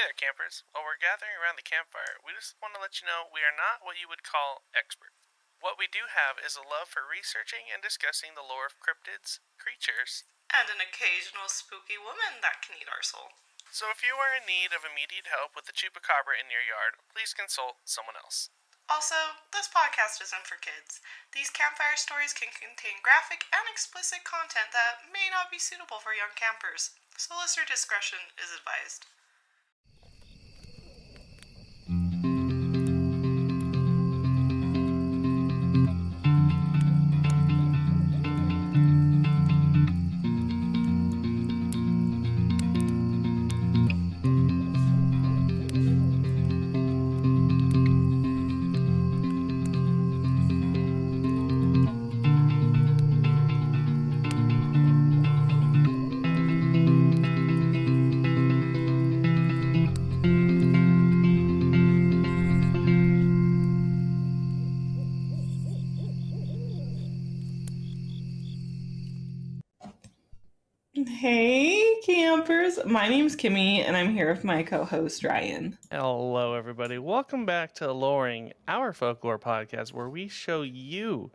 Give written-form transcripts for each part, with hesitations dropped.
Hey there, campers. While we're gathering around the campfire, we just want to let you know we are not what you would call experts. What we do have is a love for researching and discussing the lore of cryptids, creatures, and an occasional spooky woman that can eat our soul. So if you are in need of immediate help with the chupacabra in your yard, please consult someone else. Also, this podcast isn't for kids. These campfire stories can contain graphic and explicit content that may not be suitable for young campers, so listener discretion is advised. Hey campers, my name's Kimmy and I'm here with my co-host Ryan. Hello, everybody. Welcome back to Aloreing, our folklore podcast, where we show you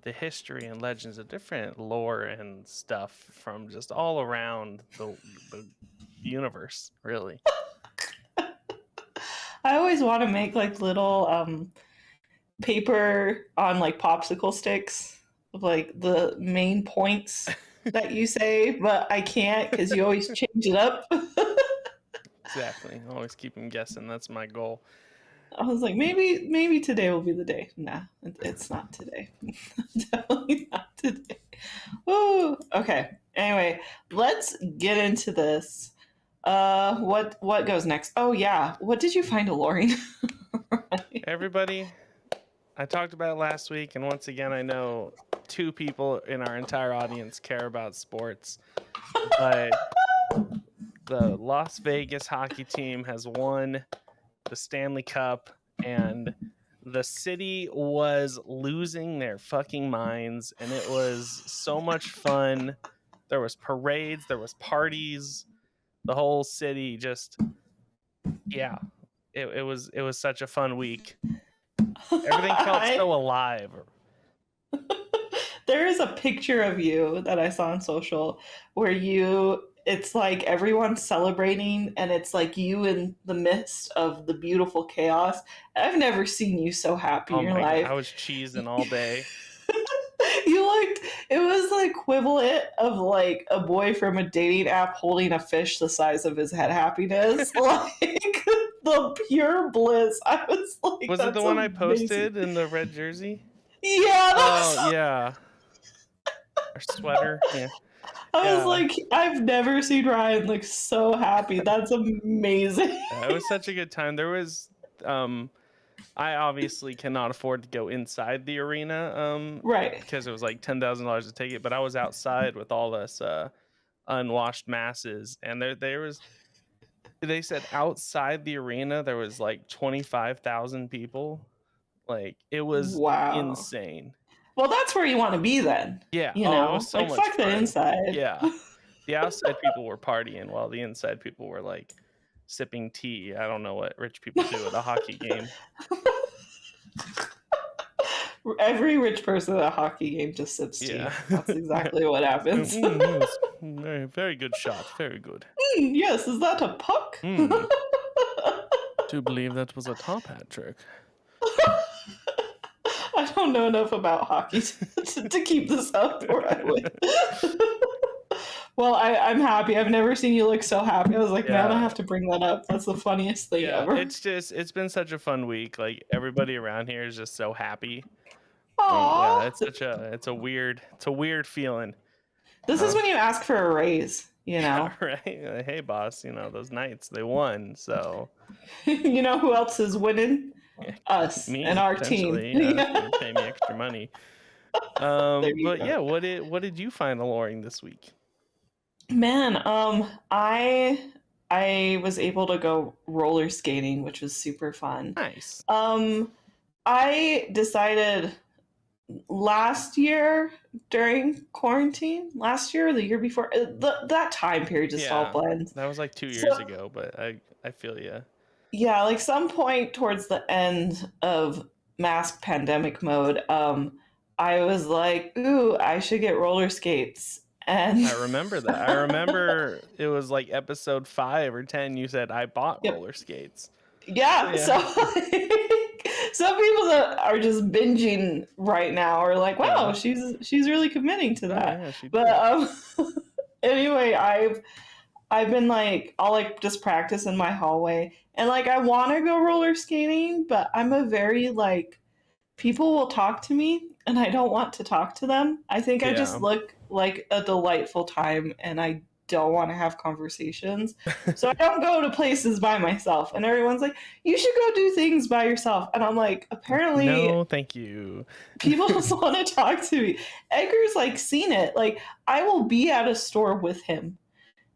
the history and legends of different lore and stuff from just all around the universe, really. I always want to make like little paper on like popsicle sticks of like the main points that you say, but I can't because you always change it up. Exactly. Always keep them guessing. That's my goal. I was like, maybe today will be the day. Nah, it's not today. Definitely not today. Woo. Okay. Anyway, let's get into this. What goes next? Oh yeah. What did you find, Aloreing? Everybody, I talked about it last week, and once again, I know two people in our entire audience care about sports, but the Las Vegas hockey team has won the Stanley Cup, and the city was losing their fucking minds, and it was so much fun. There was parades, there was parties, the whole city just, yeah, it was such a fun week. Everything felt so alive. There is a picture of you that I saw on social where it's like everyone's celebrating and it's like you in the midst of the beautiful chaos. I've never seen you so happy in your life. God, I was cheesing all day. It was the equivalent of like a boy from a dating app holding a fish the size of his head happiness. Like the pure bliss. I was like, was it the one amazing. I posted in the red jersey? Yeah. Yeah. Our sweater. Yeah. I was like, I've never seen Ryan look so happy. That's amazing. It was such a good time. There was I obviously cannot afford to go inside the arena, right? Because it was like $10,000 a ticket. But I was outside with all us unwashed masses, and there was. They said outside the arena there was like 25,000 people. Like it was insane. Well, that's where you want to be then. Yeah, you know, it was so like much fuck fun. The inside. Yeah, the outside people were partying while the inside people were like sipping tea. I don't know what rich people do at a hockey game. Every rich person at a hockey game just sips tea. That's exactly what happens. Very, very good shot. Very good. Yes, is that a puck? Do believe that was a top hat trick. I don't know enough about hockey to keep this up, or I would. Well, I'm happy. I've never seen you look so happy. I was like, man, I have to bring that up. That's the funniest thing ever. It's been such a fun week. Like everybody around here is just so happy. Aww. Yeah, it's a weird feeling. This is when you ask for a raise, you know? Yeah, right? Hey, boss, those Knights, they won, so. You know who else is winning? Us Me and our team. Pay me extra money. But yeah, what did you find Aloreing this week? Man, I was able to go roller skating, which was super fun. Nice. I decided last year during quarantine, last year or the year before, that time period just all blends. That was like 2 years ago, but I feel you. Yeah, like some point towards the end of mask pandemic mode, I was like, ooh, I should get roller skates. And I remember that. I remember it was like episode 5 or 10. You said I bought yep, roller skates. yeah, so Yeah. like, some people that are just binging right now are like, wow, Yeah. she's really committing to Oh that. yeah, she But did. anyway, I've been like, I'll like just practice in my hallway, and like I want to go roller skating, but I'm a very like, people will talk to me and I don't want to talk to them. I think I just Yeah. look like a delightful time and I don't want to have conversations. So I don't go to places by myself. And everyone's like, you should go do things by yourself. And I'm like, apparently No, thank you. people just want to talk to me. Edgar's like seen it. Like I will be at a store with him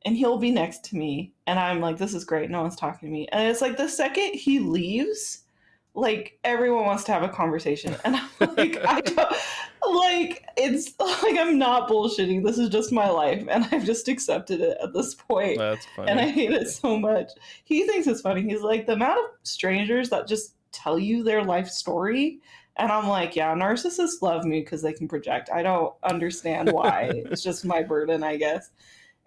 and he'll be next to me and I'm like, this is great, no one's talking to me. And it's like the second he leaves, like everyone wants to have a conversation and I'm like, I don't, like, it's like I'm not bullshitting, this is just my life and I've just accepted it at this point That's and I funny. hate it so much. He thinks it's funny, he's like, the amount of strangers that just tell you their life story, and I'm like, yeah, narcissists love me because they can project. I don't understand why. It's just my burden, I guess.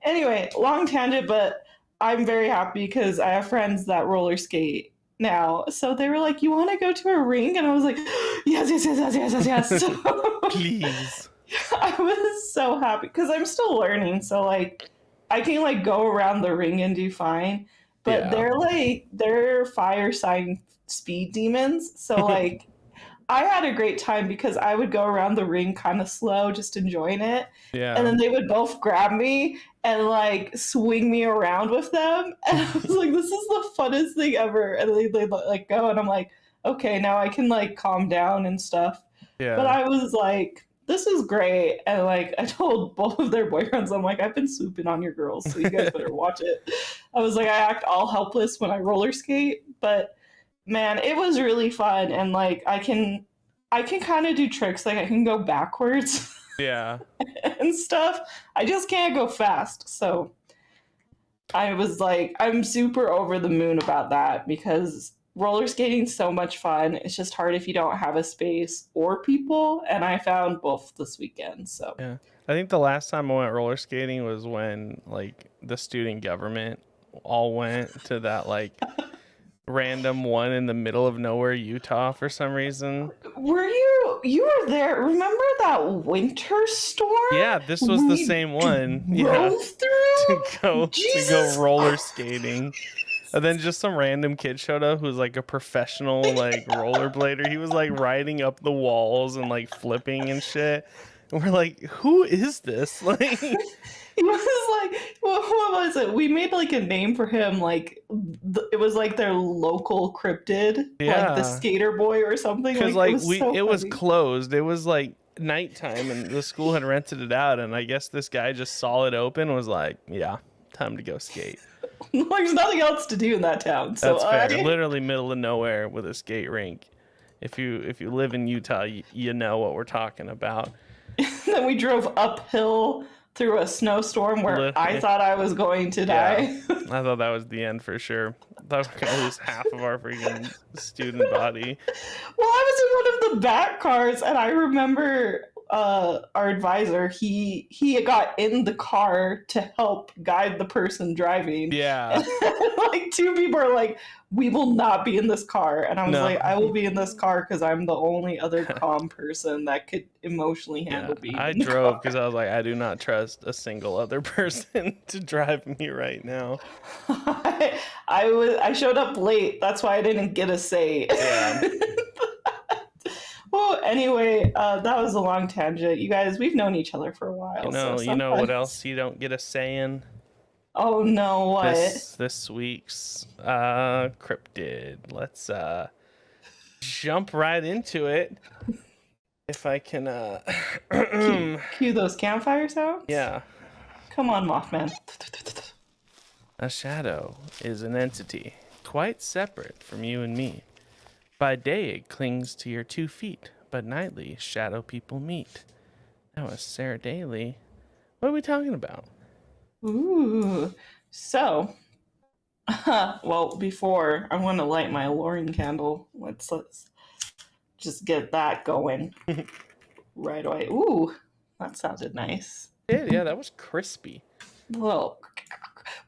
Anyway, long tangent, but I'm very happy because I have friends that roller skate now. So they were like, "You want to go to a rink?" And I was like, "Yes, yes, yes, yes, yes, yes, yes." So Please. I was so happy because I'm still learning. So like, I can like go around the ring and do fine. But Yeah. they're fire sign speed demons. So like, I had a great time because I would go around the ring kind of slow, just enjoying it. And Yeah. then they would both grab me and like swing me around with them. And I was like, this is the funnest thing ever. And they'd like go, and I'm like, okay, now I can like calm down and stuff. But Yeah. I was like, this is great. And like, I told both of their boyfriends, I'm like, I've been swooping on your girls, so you guys better watch it. I was like, I act all helpless when I roller skate, but man, it was really fun. And like, I can kind of do tricks, like I can go backwards Yeah. and stuff. I just can't go fast. So I was like, I'm super over the moon about that because roller skating's so much fun. It's just hard if you don't have a space or people. And I found both this weekend. So Yeah. I think the last time I went roller skating was when like the student government all went to that like random one in the middle of nowhere, Utah for some reason. you were there? Remember that winter storm Yeah, this was the we same one. Yeah. drove through? To go Jesus. roller skating. And then just some random kid showed up who's like a professional like rollerblader. He was like riding up the walls and like flipping and shit. And we're like, who is this? Like, He was like, what was it? We made like a name for him. Like, it was like their local cryptid, like the yeah. skater boy or something. Cause Like, it like was so it was funny. closed. It was like nighttime and the school had rented it out. And I guess this guy just saw it open and was like, yeah, time to go skate. There's nothing else to do in that town. So That's fair. Literally middle of nowhere with a skate rink. If you live in Utah, you know what we're talking about. then we drove uphill through a snowstorm where I thought I was going to Yeah, die. I thought that was the end for sure. Thought we were gonna lose half of our freaking student body. Well, I was in one of the back cars, and I remember our advisor. He got in the car to help guide the person driving. Yeah, And like two people are like, "We will not be in this car," and I was no, like, "I will be in this car because I'm the only other calm person that could emotionally yeah. handle being I in the drove car." because I was like, I do not trust a single other person to drive me right now. I showed up late. That's why I didn't get a say. Yeah, Well, anyway, that was a long tangent. You guys, we've known each other for a you while, so know, you know what else sometimes. you don't get a say in Oh no, what? this week's cryptid. Let's jump right into it. If I can Cue those campfire sounds? yeah. Come on, Mothman. A shadow is an entity quite separate from you and me. By day it clings to your 2 feet, but nightly shadow people meet. That was Sarah Daly. What are we talking about? Ooh. So, Well, before I want to light my Aloreing candle. Let's just get that going right away. Ooh, that sounded nice. Yeah, that was crispy. Whoa.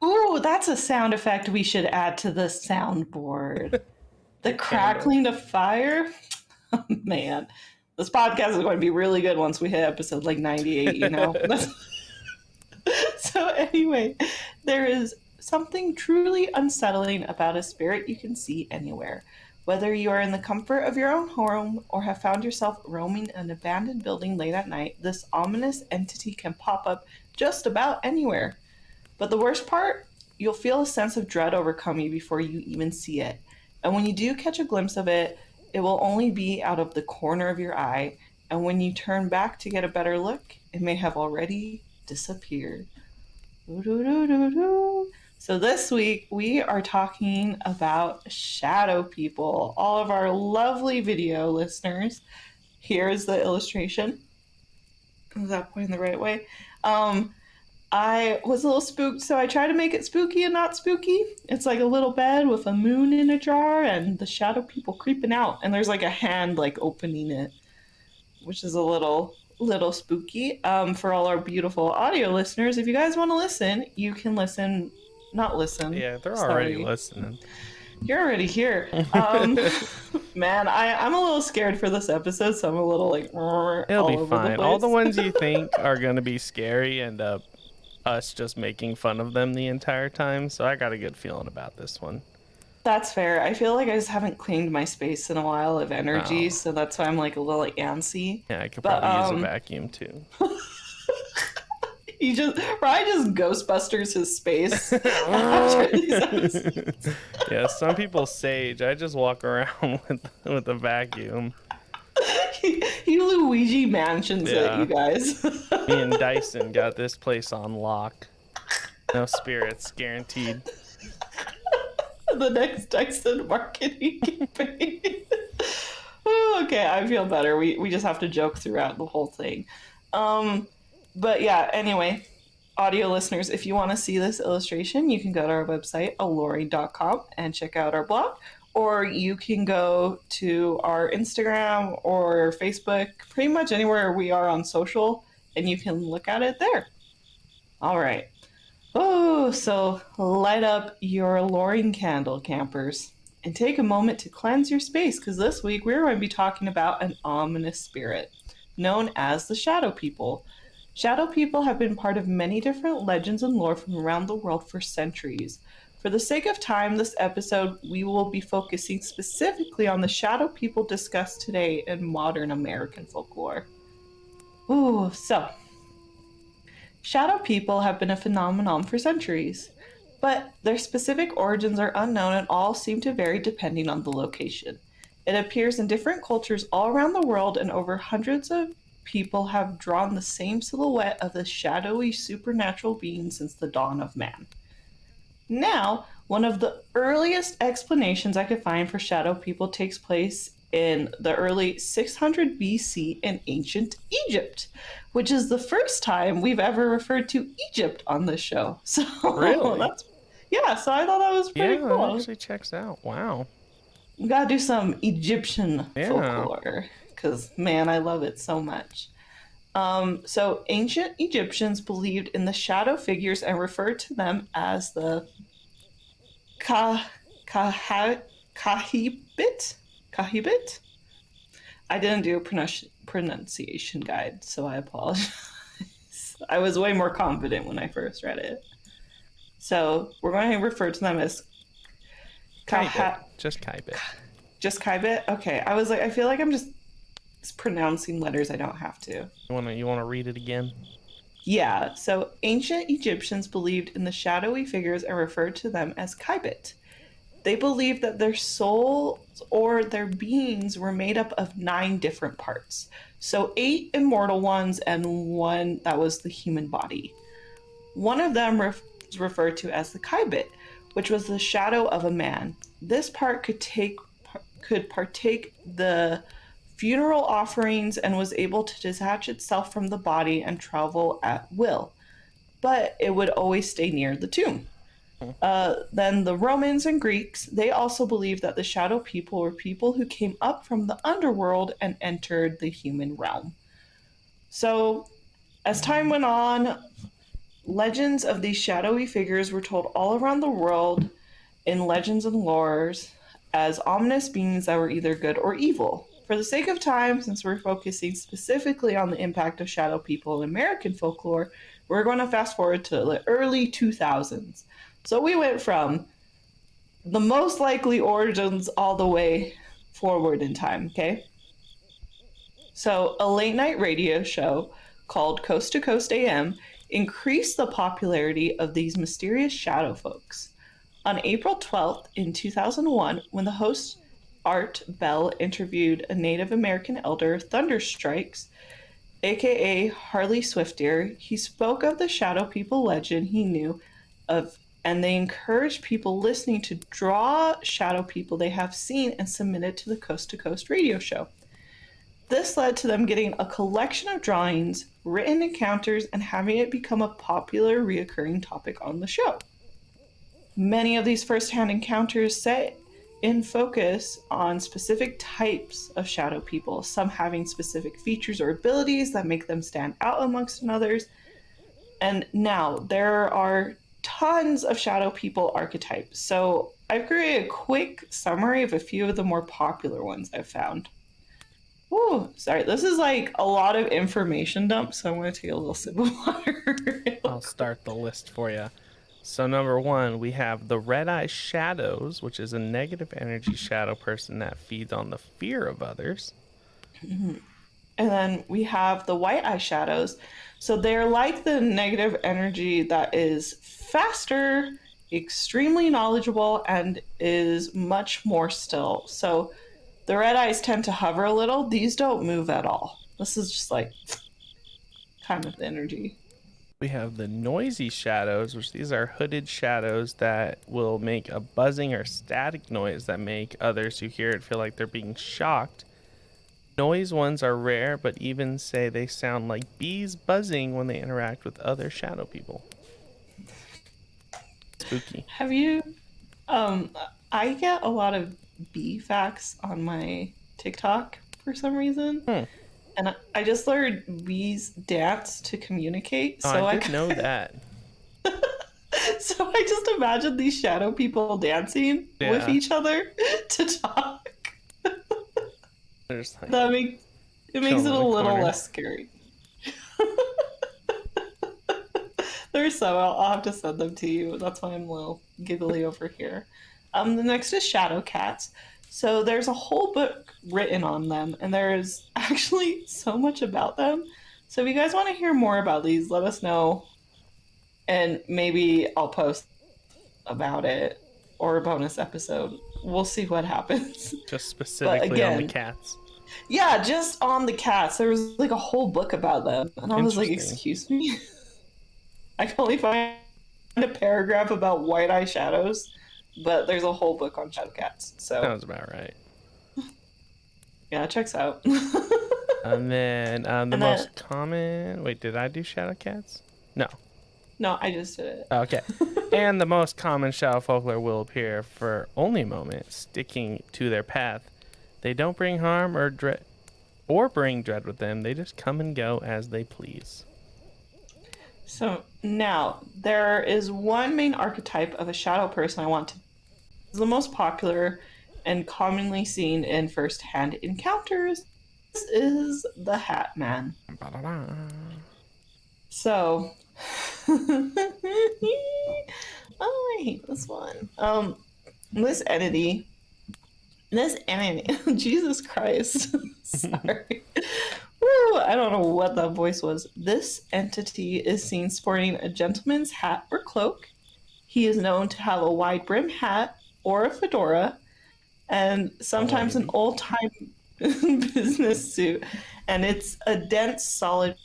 Ooh, that's a sound effect we should add to the soundboard. The crackling of fire. Oh, man, this podcast is going to be really good once we hit episode like 98. You know. So anyway, there is something truly unsettling about a spirit you can see anywhere. Whether you are in the comfort of your own home or have found yourself roaming an abandoned building late at night, this ominous entity can pop up just about anywhere. But the worst part, you'll feel a sense of dread overcome you before you even see it. And when you do catch a glimpse of it, it will only be out of the corner of your eye. And when you turn back to get a better look, it may have already disappeared. So this week we are talking about shadow people. All of our lovely video listeners. Here's the illustration. Was that pointing the right way? I was a little spooked, so I tried to make it spooky and not spooky. It's like a little bed with a moon in a jar and the shadow people creeping out, and there's like a hand like opening it, which is a little spooky. For all our beautiful audio listeners, if you guys want to listen, you can listen. Not listen. Yeah, they're already listening. You're already here. Man, I'm a little scared for this episode, so I'm a little like it'll be fine. All the ones you think are gonna be scary end up us just making fun of them the entire time, so I got a good feeling about this one. That's fair. I feel like I just haven't cleaned my space in a while of energy, so that's why I'm like a little antsy. Yeah, I could probably use a vacuum too. Ryan just Ghostbusters his space. Yeah, some people sage. I just walk around with a vacuum. He Luigi mansions it, you guys. Me and Dyson got this place on lock. No spirits guaranteed. The next Dyson marketing campaign. Okay, I feel better. We just have to joke throughout the whole thing. But yeah, anyway, audio listeners, if you want to see this illustration, you can go to our website, aloreing.com, and check out our blog. Or you can go to our Instagram or Facebook, pretty much anywhere we are on social, and you can look at it there. All right. Oh, so light up your Aloreing candle, campers, and take a moment to cleanse your space, because this week we're going to be talking about an ominous spirit known as the shadow people. Shadow people have been part of many different legends and lore from around the world for centuries. For the sake of time, this episode, we will be focusing specifically on the shadow people discussed today in modern American folklore. Ooh, so shadow people have been a phenomenon for centuries, but their specific origins are unknown and all seem to vary depending on the location. It appears in different cultures all around the world, and over hundreds of people have drawn the same silhouette of the shadowy supernatural being since the dawn of man. Now, one of the earliest explanations I could find for shadow people takes place in the early 600 BC in ancient Egypt, which is the first time we've ever referred to Egypt on this show. So really? So I thought that was pretty cool. Yeah, that actually checks out. Wow. We gotta do some Egyptian folklore, because man, I love it so much. So ancient Egyptians believed in the shadow figures and referred to them as the kahibit. I didn't do a pronunciation guide, so I apologize. I was way more confident when I first read it. So we're going to refer to them as just Kaibit. Just Kaibit? Okay. I was like, I feel like I'm just pronouncing letters I don't have to. You want to read it again? Yeah. So ancient Egyptians believed in the shadowy figures and referred to them as Kaibit. They believed that their souls or their beings were made up of 9 different parts. So 8 immortal ones and 1 that was the human body. One of them was referred to as the Kaibit, which was the shadow of a man. This part could partake the funeral offerings and was able to detach itself from the body and travel at will, but it would always stay near the tomb. Then the Romans and Greeks, they also believed that the shadow people were people who came up from the underworld and entered the human realm. So, as time went on, legends of these shadowy figures were told all around the world in legends and lores as ominous beings that were either good or evil. For the sake of time, since we're focusing specifically on the impact of shadow people in American folklore, we're going to fast forward to the early 2000s. So we went from the most likely origins all the way forward in time, okay? So, a late night radio show called Coast to Coast AM increased the popularity of these mysterious shadow folks. On April 12th in 2001, when the host Art Bell interviewed a Native American elder, Thunderstrikes, aka Harley Swiftear, he spoke of the shadow people legend he knew of, and they encouraged people listening to draw shadow people they have seen and submit it to the Coast to Coast radio show. This led to them getting a collection of drawings, written encounters, and having it become a popular reoccurring topic on the show. Many of these first-hand encounters set in focus on specific types of shadow people, some having specific features or abilities that make them stand out amongst others. And now there are tons of shadow people archetypes. So I've created a quick summary of a few of the more popular ones I've found. Ooh, sorry. This is like a lot of information dump, so I'm going to take a little sip of water. I'll start the list for you. So number 1, we have the Red-Eye Shadows, which is a negative energy shadow person that feeds on the fear of others. Mm-hmm. And then we have the White-Eye Shadows. So they're like the negative energy that is faster, extremely knowledgeable, and is much more still. So the red eyes tend to hover a little. These don't move at all. This is just like kind of the energy. We have the Noisy Shadows, which these are hooded shadows that will make a buzzing or static noise that make others who hear it feel like they're being shocked. Noise ones are rare, but even say they sound like bees buzzing when they interact with other shadow people. Spooky. Have you I get a lot of bee facts on my TikTok for some reason. And I just learned bees dance to communicate. Oh, so I did know that. So I just imagine these shadow people dancing with each other to talk. Like, that makes it a little less scary. There's some. I'll have to send them to you. That's why I'm a little giggly over here. The next is shadow cats. So there's a whole book written on them, and there's actually so much about them. So if you guys want to hear more about these, let us know, and maybe I'll post about it or a bonus episode. We'll see what happens. Just specifically on the cats. Yeah, just on the cats. There was like a whole book about them, and I was like, excuse me? I can only find a paragraph about white-eye shadows, but there's a whole book on shadow cats. So sounds about right. Yeah, it checks out. And then most common... Wait, did I do shadow cats? No. No, I just did it. Okay. And the most common shadow folklore will appear for only a moment, sticking to their path. They don't bring harm or bring dread with them. They just come and go as they please. So now there is one main archetype of a shadow person I want to. Is the most popular and commonly seen in first-hand encounters. This is the Hat Man. So, oh, I hate this one. This entity, Jesus Christ, sorry. Woo, I don't know what that voice was. This entity is seen sporting a gentleman's hat or cloak. He is known to have a wide brim hat or a fedora, and sometimes an old-time business suit. And it's a dense, solid,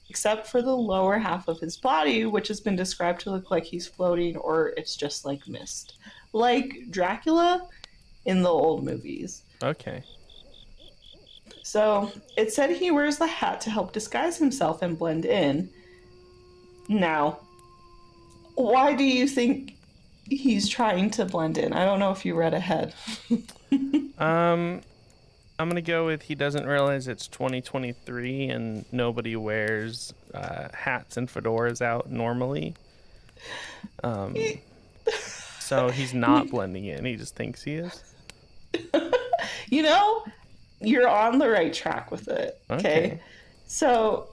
except for the lower half of his body, which has been described to look like he's floating or it's just like mist. Like Dracula in the old movies. Okay. So it said he wears the hat to help disguise himself and blend in. Now, why do you think he's trying to blend in. I don't know if you read ahead. I'm gonna go with he doesn't realize it's 2023 and nobody wears hats and fedoras out normally. So he's not blending in. He just thinks he is. You know, you're on the right track with it. Okay. So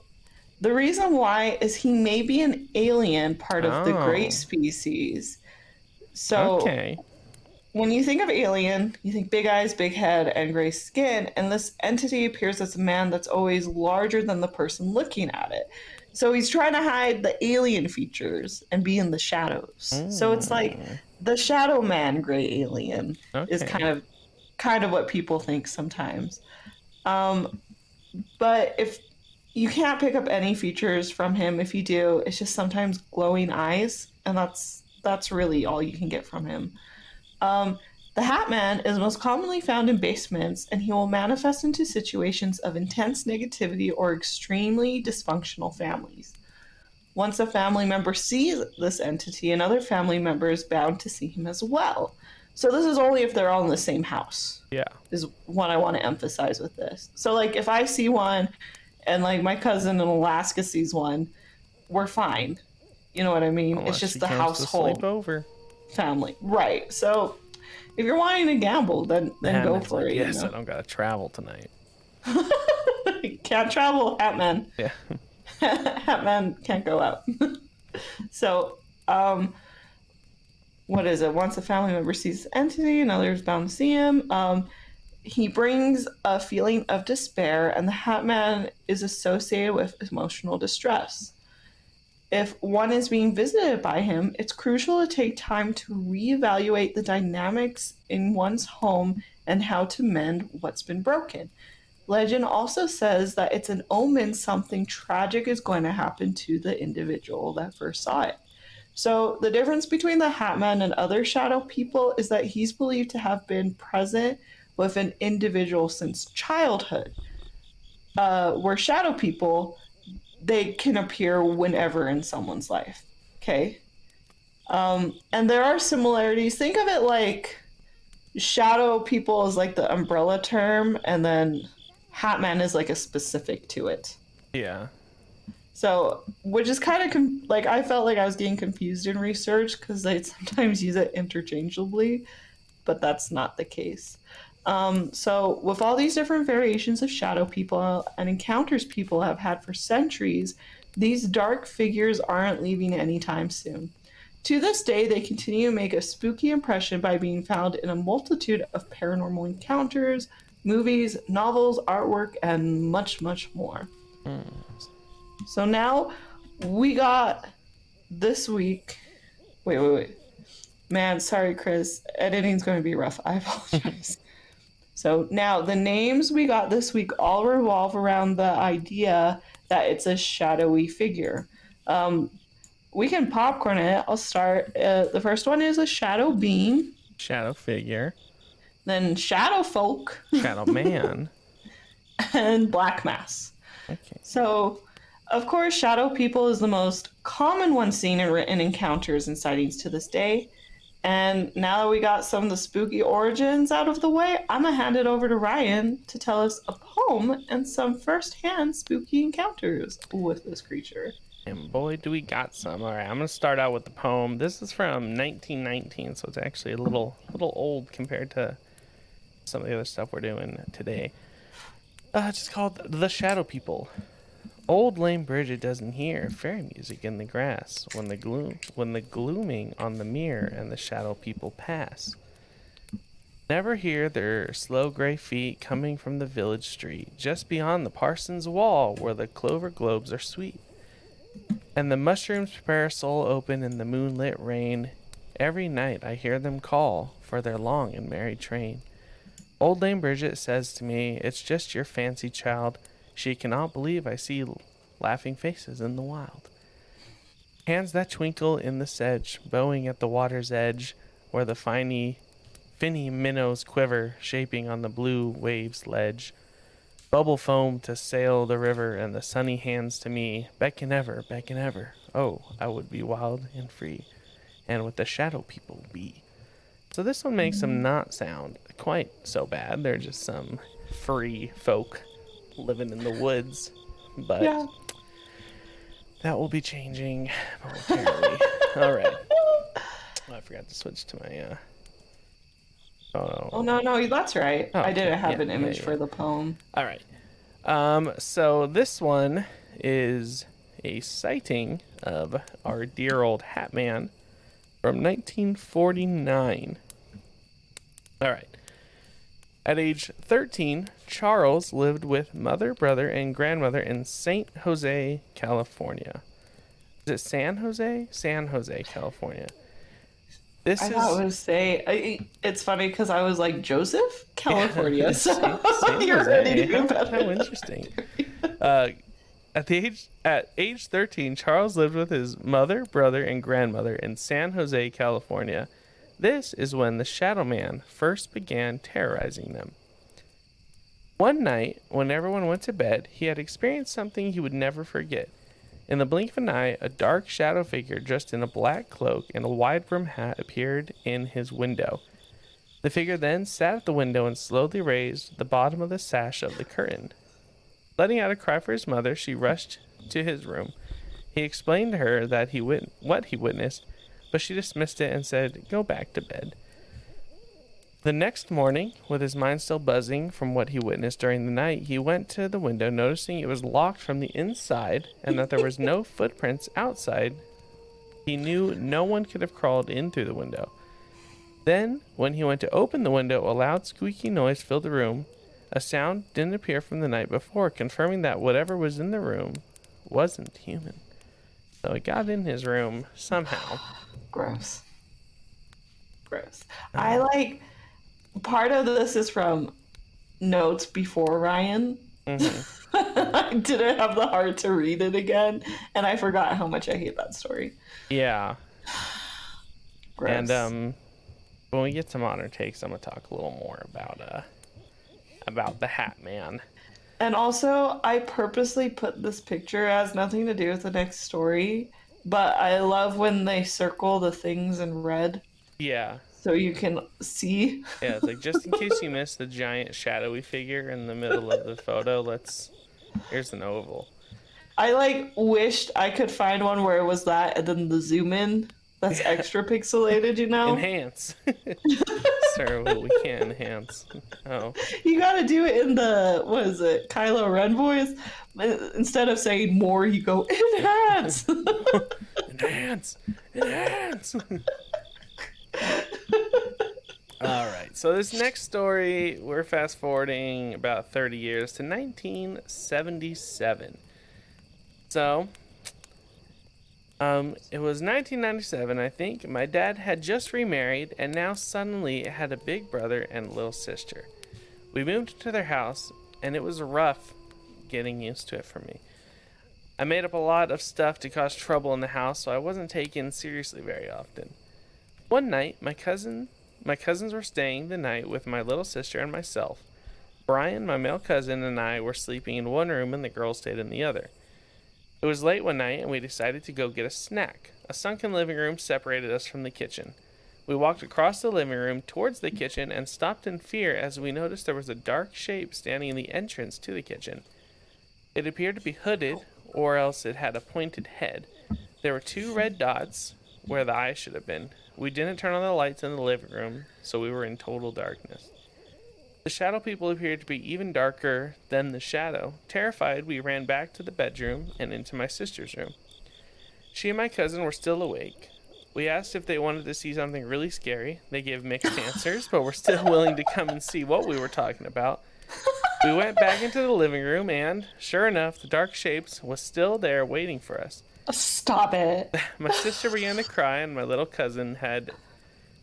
the reason why is he may be an alien, part of the gray species. So when you think of alien, you think big eyes, big head, and gray skin, and this entity appears as a man that's always larger than the person looking at it. So he's trying to hide the alien features and be in the shadows. So it's like the shadow man gray alien is kind of what people think sometimes. But if you can't pick up any features from him, if you do, it's just sometimes glowing eyes, and that's really all you can get from him. The Hat Man is most commonly found in basements, and he will manifest into situations of intense negativity or extremely dysfunctional families. Once a family member sees this entity, another family member is bound to see him as well. So this is only if they're all in the same house. Yeah. Is what I want to emphasize with this. So like if I see one and like my cousin in Alaska sees one, we're fine. You know what I mean? Unless it's just she the comes household to sleep over. family. Right. So if you're wanting to gamble, then go for like, it. Yes, you know? I don't gotta travel tonight. Can't travel, Hatman. Yeah. Hatman can't go out. So, what is it? Once a family member sees the entity, another is bound to see him. He brings a feeling of despair, and the Hatman is associated with emotional distress. If one is being visited by him, it's crucial to take time to reevaluate the dynamics in one's home and how to mend what's been broken. Legend also says that it's an omen something tragic is going to happen to the individual that first saw it. So, the difference between the Hatman and other shadow people is that he's believed to have been present with an individual since childhood. Where shadow people, they can appear whenever in someone's life. Okay. And there are similarities. Think of it like shadow people is like the umbrella term, and then Hatman is like a specific to it. Yeah. So, which is kind of like I felt like I was getting confused in research because they sometimes use it interchangeably, but that's not the case. So, with all these different variations of shadow people and encounters people have had for centuries, these dark figures aren't leaving anytime soon. To this day, they continue to make a spooky impression by being found in a multitude of paranormal encounters, movies, novels, artwork, and much, much more. So now we got this week. Wait. Man, sorry, Chris. Editing's going to be rough. I apologize. So now the names we got this week all revolve around the idea that it's a shadowy figure. We can popcorn it. I'll start. The first one is a shadow being. Shadow figure. Then shadow folk. Shadow man. And black mass. Okay. So, of course, shadow people is the most common one seen in written encounters and sightings to this day. And now that we got some of the spooky origins out of the way, I'm going to hand it over to Ryan to tell us a poem and some first-hand spooky encounters with this creature. And boy, do we got some. All right, I'm going to start out with the poem. This is from 1919, so it's actually a little old compared to some of the other stuff we're doing today. It's just called The Shadow People. Old lame Bridget doesn't hear fairy music in the grass when the glooming on the mirror and the shadow people pass. Never hear their slow gray feet coming from the village street, just beyond the parson's wall where the clover globes are sweet. And the mushrooms prepare soul open in the moonlit rain. Every night I hear them call for their long and merry train. Old Dame Bridget says to me, it's just your fancy, child. She cannot believe I see laughing faces in the wild. Hands that twinkle in the sedge, bowing at the water's edge, where the finny minnows quiver, shaping on the blue waves' ledge. Bubble foam to sail the river, and the sunny hands to me beckon ever, oh, I would be wild and free. and what the shadow people be. So this one makes them not sound quite so bad. They're just some free folk living in the woods. But Yeah. that will be changing momentarily. All right. Oh, I forgot to switch to my... Oh, no, that's right. Oh, I didn't okay. have Yeah, an image yeah. for the poem. All right. So this one is a sighting of our dear old Hat Man from 1949. All right. At age 13, Charles lived with mother, brother, and grandmother in San Jose, California. Is it San Jose? San Jose, California. I thought it was it's funny because I was like, Joseph? California. So San you're Jose. ready to do better. How interesting. At age 13, Charles lived with his mother, brother, and grandmother in San Jose, California. This is when the Shadow Man first began terrorizing them. One night, when everyone went to bed, he had experienced something he would never forget. In the blink of an eye, a dark shadow figure dressed in a black cloak and a wide-brimmed hat appeared in his window. The figure then sat at the window and slowly raised the bottom of the sash of the curtain. Letting out a cry for his mother, she rushed to his room. He explained to her that what he witnessed, but she dismissed it and said, "Go back to bed." The next morning, with his mind still buzzing from what he witnessed during the night, he went to the window, noticing it was locked from the inside and that there was no footprints outside. He knew no one could have crawled in through the window. Then, when he went to open the window, a loud squeaky noise filled the room. A sound didn't appear from the night before, confirming that whatever was in the room wasn't human. So it got in his room somehow. Gross. I like... Part of this is from notes before Ryan. I didn't have the heart to read it again, and I forgot how much I hate that story. Yeah. Gross. And when we get to modern takes, I'm gonna talk a little more about the Hat Man. And also, I purposely put this picture as nothing to do with the next story, but I love when they circle the things in red. Yeah. So you can see. Yeah, it's like, just in case you missed the giant shadowy figure in the middle of the photo, here's an oval. I wished I could find one where it was that and then the zoom in that's extra pixelated, you know? Enhance. Sir, we can't enhance. Oh. You gotta do it in the, what is it, Kylo Ren voice? Instead of saying more, you go, enhance! Enhance! All right, so this next story, we're fast forwarding about 30 years to 1977. So, it was 1997, I think. My dad had just remarried and now suddenly had a big brother and little sister. We moved into their house, and it was rough getting used to it for me. I made up a lot of stuff to cause trouble in the house, so I wasn't taken seriously very often. One night, my cousins were staying the night with my little sister and myself. Brian, my male cousin, and I were sleeping in one room and the girls stayed in the other. It was late one night and we decided to go get a snack. A sunken living room separated us from the kitchen. We walked across the living room towards the kitchen and stopped in fear as we noticed there was a dark shape standing in the entrance to the kitchen. It appeared to be hooded, or else it had a pointed head. There were 2 red dots where the eyes should have been. We didn't turn on the lights in the living room, so we were in total darkness. The shadow people appeared to be even darker than the shadow. Terrified, we ran back to the bedroom and into my sister's room. She and my cousin were still awake. We asked if they wanted to see something really scary. They gave mixed answers, but were still willing to come and see what we were talking about. We went back into the living room and, sure enough, the dark shapes was still there waiting for us. Stop it. My sister began to cry, and my little cousin had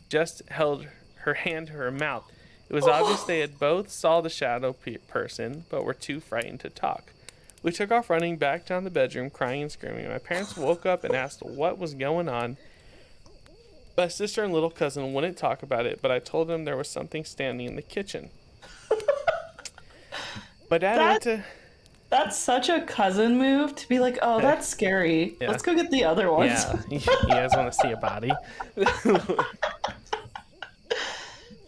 just held her hand to her mouth. It was obvious they had both saw the shadow person, but were too frightened to talk. We took off running back down the bedroom, crying and screaming. My parents woke up and asked what was going on. My sister and little cousin wouldn't talk about it, but I told them there was something standing in the kitchen. My dad went to... That's such a cousin move to be like, oh, that's scary. Yeah. Let's go get the other ones. Yeah. You guys want to see a body?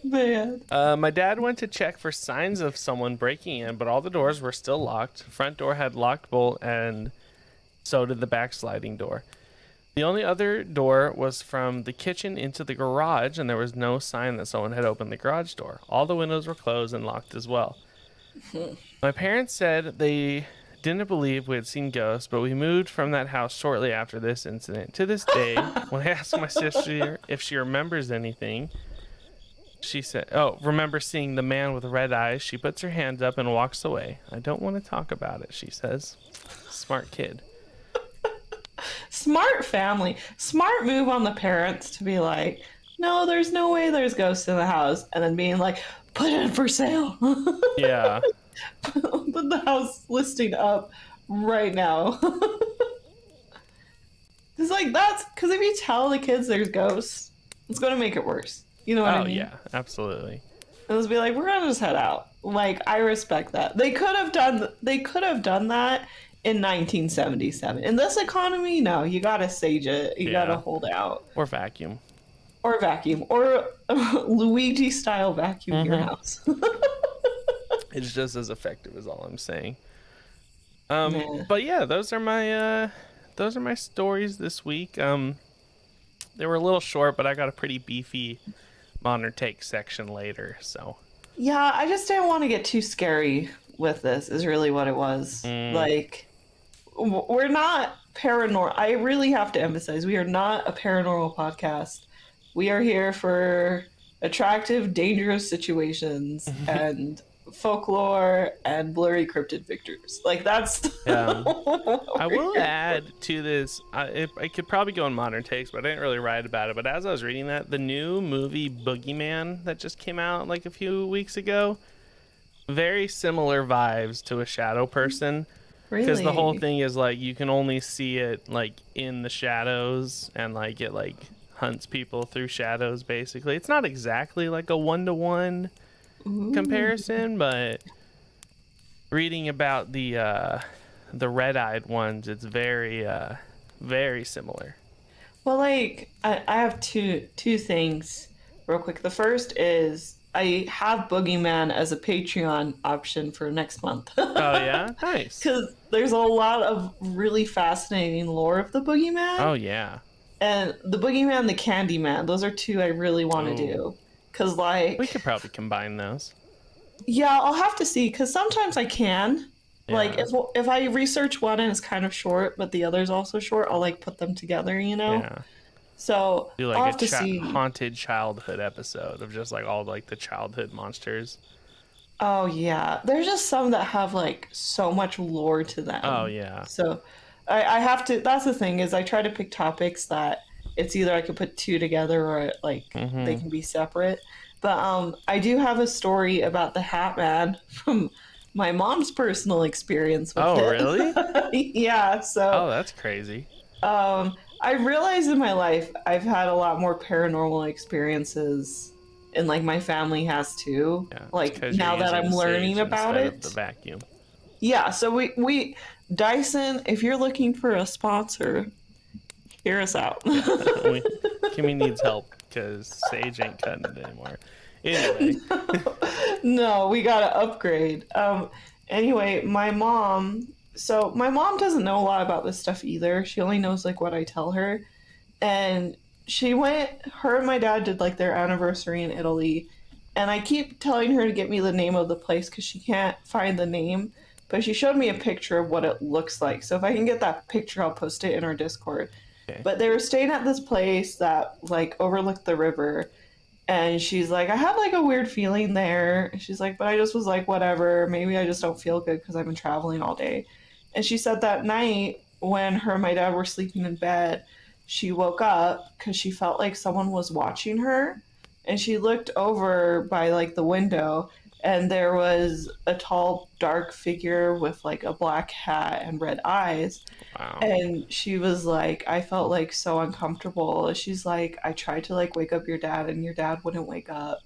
Man. My dad went to check for signs of someone breaking in, but all the doors were still locked. Front door had locked bolt, and so did the back sliding door. The only other door was from the kitchen into the garage, and there was no sign that someone had opened the garage door. All the windows were closed and locked as well. My parents said they didn't believe we had seen ghosts, but we moved from that house shortly after this incident. To this day, when I ask my sister if she remembers anything, she said, remember seeing the man with red eyes. She puts her hands up and walks away. I don't want to talk about it, she says. Smart kid. Smart family. Smart move on the parents to be like, no, there's no way there's ghosts in the house. And then being like, put it for sale. Yeah. Put the house listing up right now. It's like, that's because if you tell the kids there's ghosts, it's going to make it worse. You know what I mean? Oh, yeah, absolutely. And just be like, we're going to just head out. Like, I respect that. They could have done that in 1977. In this economy, no, you gotta sage it. You gotta hold out. Or vacuum. Or Luigi style vacuum your house. It's just as effective as all I'm saying. But yeah, those are my stories this week. They were a little short, but I got a pretty beefy modern take section later, so. Yeah, I just didn't want to get too scary with this, is really what it was. Like, we're not paranormal. I really have to emphasize, we are not a paranormal podcast. We are here for attractive, dangerous situations and folklore and blurry cryptid pictures. Like, that's... I will add to this, I could probably go in modern takes, but I didn't really write about it. But as I was reading that, the new movie Boogeyman that just came out like a few weeks ago, very similar vibes to a shadow person. Because the whole thing is like you can only see it like in the shadows, and like it like hunts people through shadows. Basically, it's not exactly like a 1-to-1 comparison, but reading about the red-eyed ones, it's very very similar. Well, like I have two things real quick. The first is I have Boogeyman as a Patreon option for next month. Oh, yeah? Nice. Because there's a lot of really fascinating lore of the Boogeyman. Oh, yeah. And the Boogeyman and the Candyman, those are two I really want to do. Because, like... we could probably combine those. Yeah, I'll have to see, because sometimes I can. Yeah. Like, if I research one and it's kind of short, but the other's also short, I'll, like, put them together, you know? Yeah. So do like I'll have to see. Haunted childhood episode of just like all like the childhood monsters. Oh yeah, there's just some that have like so much lore to them. Oh yeah. So I have to. That's the thing, is I try to pick topics that it's either I could put two together or like they can be separate. But I do have a story about the Hat Man from my mom's personal experience with it. Oh really? Yeah. So. Oh, that's crazy. I realized in my life I've had a lot more paranormal experiences, and like my family has too. Yeah, like now that I'm learning about it. The vacuum. Yeah, so we Dyson, if you're looking for a sponsor, hear us out. Kimmy needs help because Sage ain't cutting it anymore. Anyway. No, we gotta upgrade. Anyway, my mom doesn't know a lot about this stuff either. She only knows like what I tell her. And her and my dad did like their anniversary in Italy. And I keep telling her to get me the name of the place because she can't find the name. But she showed me a picture of what it looks like. So if I can get that picture, I'll post it in our Discord. Okay. But they were staying at this place that like overlooked the river. And she's like, I had like a weird feeling there. She's like, but I just was like, whatever. Maybe I just don't feel good because I've been traveling all day. And she said that night when her and my dad were sleeping in bed, she woke up because she felt like someone was watching her. And she looked over by like the window, and there was a tall, dark figure with like a black hat and red eyes. Wow. And she was like, I felt like so uncomfortable. She's like, I tried to like wake up your dad and your dad wouldn't wake up.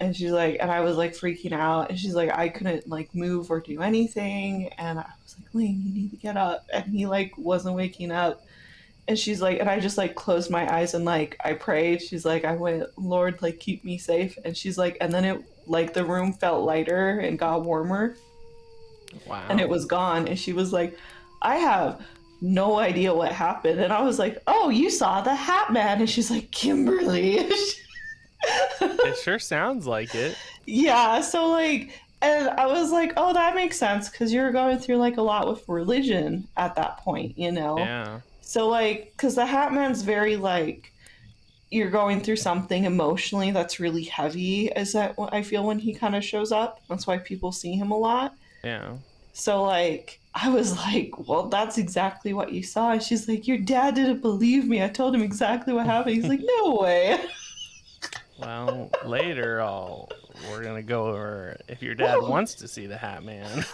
And she's like, and I was like freaking out. And she's like, I couldn't like move or do anything. And I was like, Lane, you need to get up. And he like wasn't waking up. And she's like, and I just like closed my eyes and like I prayed. She's like, I went, Lord, like keep me safe. And she's like, and then it like the room felt lighter and got warmer. Wow. And it was gone. And she was like, I have no idea what happened. And I was like, oh, you saw the Hat Man. And she's like, Kimberly. It sure sounds like it. Yeah. So like, and I was like, oh, that makes sense because you're going through like a lot with religion at that point, you know? Yeah. So like, because the Hat Man's very like, you're going through something emotionally that's really heavy. Is that what I feel when he kind of shows up? That's why people see him a lot. Yeah. So like, I was like, well, that's exactly what you saw. And she's like, your dad didn't believe me. I told him exactly what happened. He's like, no way. Well, later we're gonna go over if your dad wants to see the Hat Man.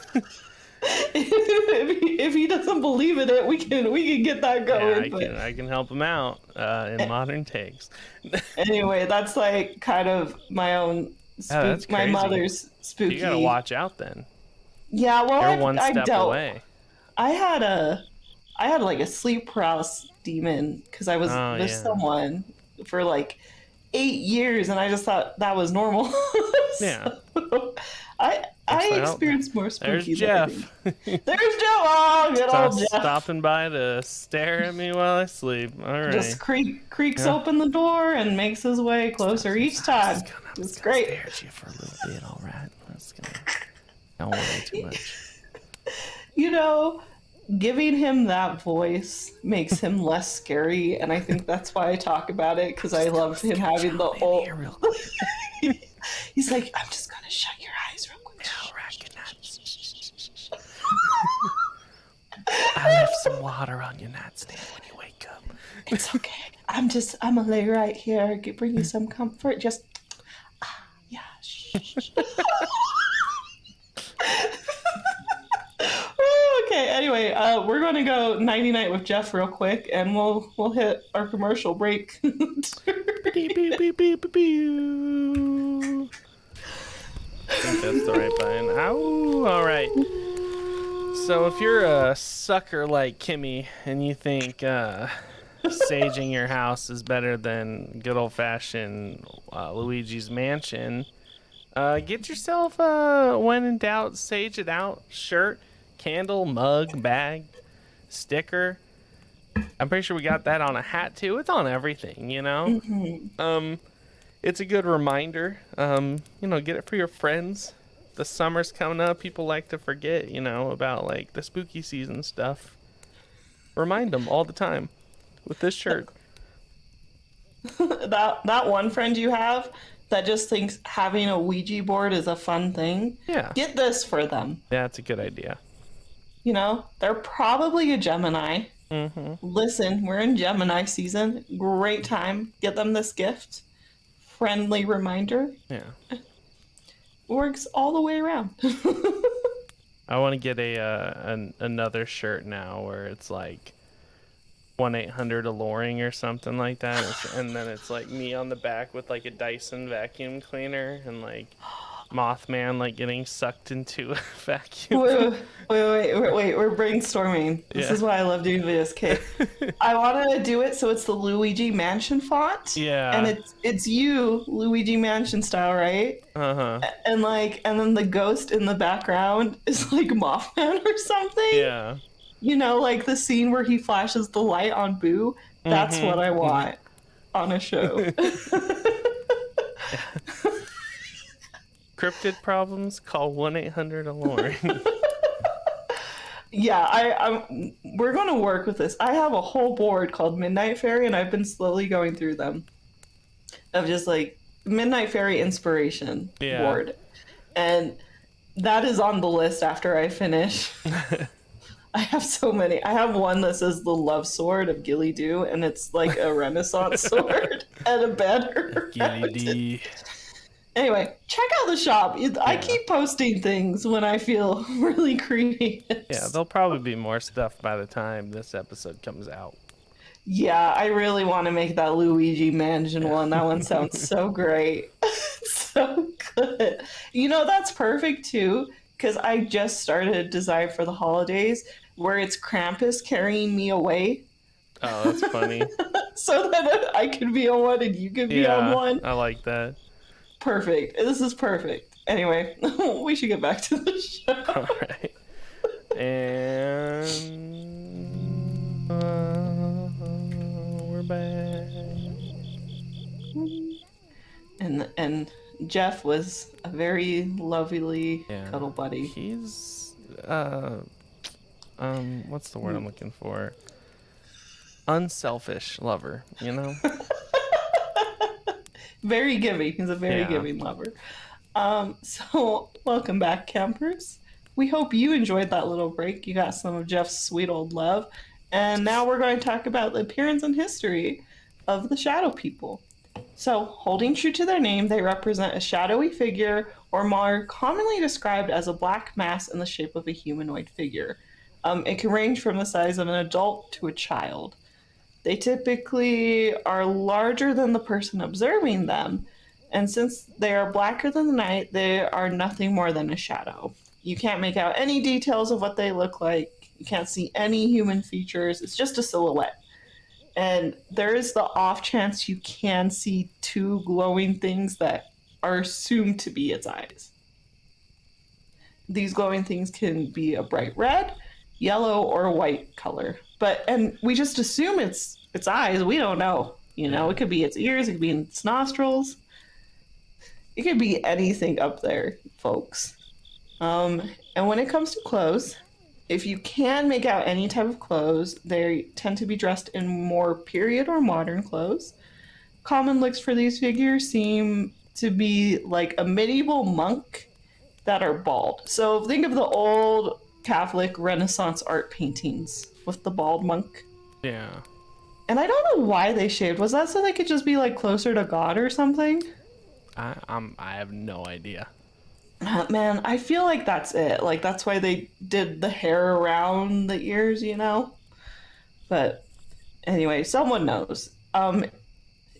if he doesn't believe in it, we can get that going. Yeah, I can help him out in modern takes. Anyway, that's like kind of my own my mother's spooky. You gotta watch out then. Yeah, well, You're one step away. I had like a sleep paralysis demon because I was with someone for like 8 years, and I just thought that was normal. Yeah. So, I experienced more spooky. There's Jeff. There's Jeff. Oh, good old Jeff. Stopping by to stare at me while I sleep. All right. Just creaks open the door and makes his way closer each time. It's great. Stare at you for a little bit, all right? Don't worry too much. You know, giving him that voice makes him less scary, and I think that's why I talk about it, because I love him having the old. He's like, I'm just gonna shut your eyes real quick. No, right, I left some water on your nightstand when you wake up. It's okay. I'm gonna lay right here, bring you some comfort. Just, yeah. Shh. Okay, anyway, we're going to go Nighty Night with Jeff real quick, and we'll hit our commercial break. I think that's the right button. Ow, all right. So if you're a sucker like Kimmy and you think saging your house is better than good old-fashioned Luigi's Mansion, get yourself a when in doubt, sage it out shirt, candle, mug, bag, sticker. I'm pretty sure we got that on a hat too. It's on everything, you know. Mm-hmm. It's a good reminder. You know, get it for your friends. The summer's coming up. People like to forget, you know, about like the spooky season stuff. Remind them all the time with this shirt. that one friend you have that just thinks having a Ouija board is a fun thing. Yeah. Get this for them. Yeah, it's a good idea. You know, they're probably a Gemini. Mm-hmm. Listen, we're in Gemini season. Great time. Get them this gift. Friendly reminder. Yeah. Works all the way around. I want to get another shirt now where it's like 1-800-Aloreing or something like that, and then it's like me on the back with like a Dyson vacuum cleaner and like Mothman like getting sucked into a vacuum. Wait, we're brainstorming. This is why I love doing videos. Okay, I want to do it so it's the Luigi Mansion font. Yeah. And it's you, Luigi Mansion style, right? Uh-huh. And then the ghost in the background is like Mothman or something. Yeah. You know, like the scene where he flashes the light on Boo. That's what I want on a show. Cryptid problems? Call 1-800-Aloreing. Yeah, we're going to work with this. I have a whole board called Midnight Fairy, and I've been slowly going through them. Of just like Midnight Fairy inspiration board. And that is on the list after I finish. I have so many. I have one that says the love sword of Gilly Doo, and it's like a Renaissance sword and a banner. Gilly D. Anyway, check out the shop. I keep posting things when I feel really creative. Yeah, there'll probably be more stuff by the time this episode comes out. Yeah, I really want to make that Luigi Mansion one. That one sounds so great. so good. You know, that's perfect too, because I just started a design for the holidays where it's Krampus carrying me away. Oh, that's funny. So that I can be on one and you can be on Yeah, one. I like that. Perfect. This is perfect. Anyway, we should get back to the show. All right. And we're back. And Jeff was a very lovely Yeah. cuddle buddy. He's what's the word I'm looking for? Unselfish lover, you know? Very giving. He's a very giving lover. So welcome back, campers. We hope you enjoyed that little break. You got some of Jeff's sweet old love. And now we're going to talk about the appearance and history of the shadow people. So, holding true to their name, they represent a shadowy figure, or more commonly described as a black mass in the shape of a humanoid figure. It can range from the size of an adult to a child. They typically are larger than the person observing them, and since they are blacker than the night, they are nothing more than a shadow. You can't make out any details of what they look like. You can't see any human features. It's just a silhouette. And there is the off chance you can see two glowing things that are assumed to be its eyes. These glowing things can be a bright red, yellow, or white color. And we just assume it's its eyes. We don't know. You know, it could be its ears, it could be its nostrils. It could be anything up there, folks. And when it comes to clothes, if you can make out any type of clothes, they tend to be dressed in more period or modern clothes. Common looks for these figures seem to be like a medieval monk that are bald. So think of the old Catholic Renaissance art paintings with the bald monk. Yeah. And I don't know why they shaved. Was that so they could just be like closer to God or something? I have no idea. Man, I feel like that's it. Like that's why they did the hair around the ears, you know? But anyway, someone knows.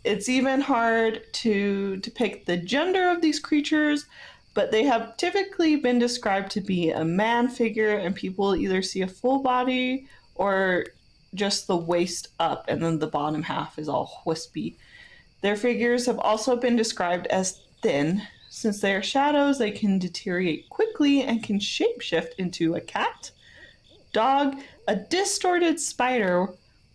It's even hard to depict the gender of these creatures, but they have typically been described to be a man figure, and people either see a full body or just the waist up, and then the bottom half is all wispy. Their figures have also been described as thin. Since they are shadows, they can deteriorate quickly and can shapeshift into a cat, dog, a distorted spider,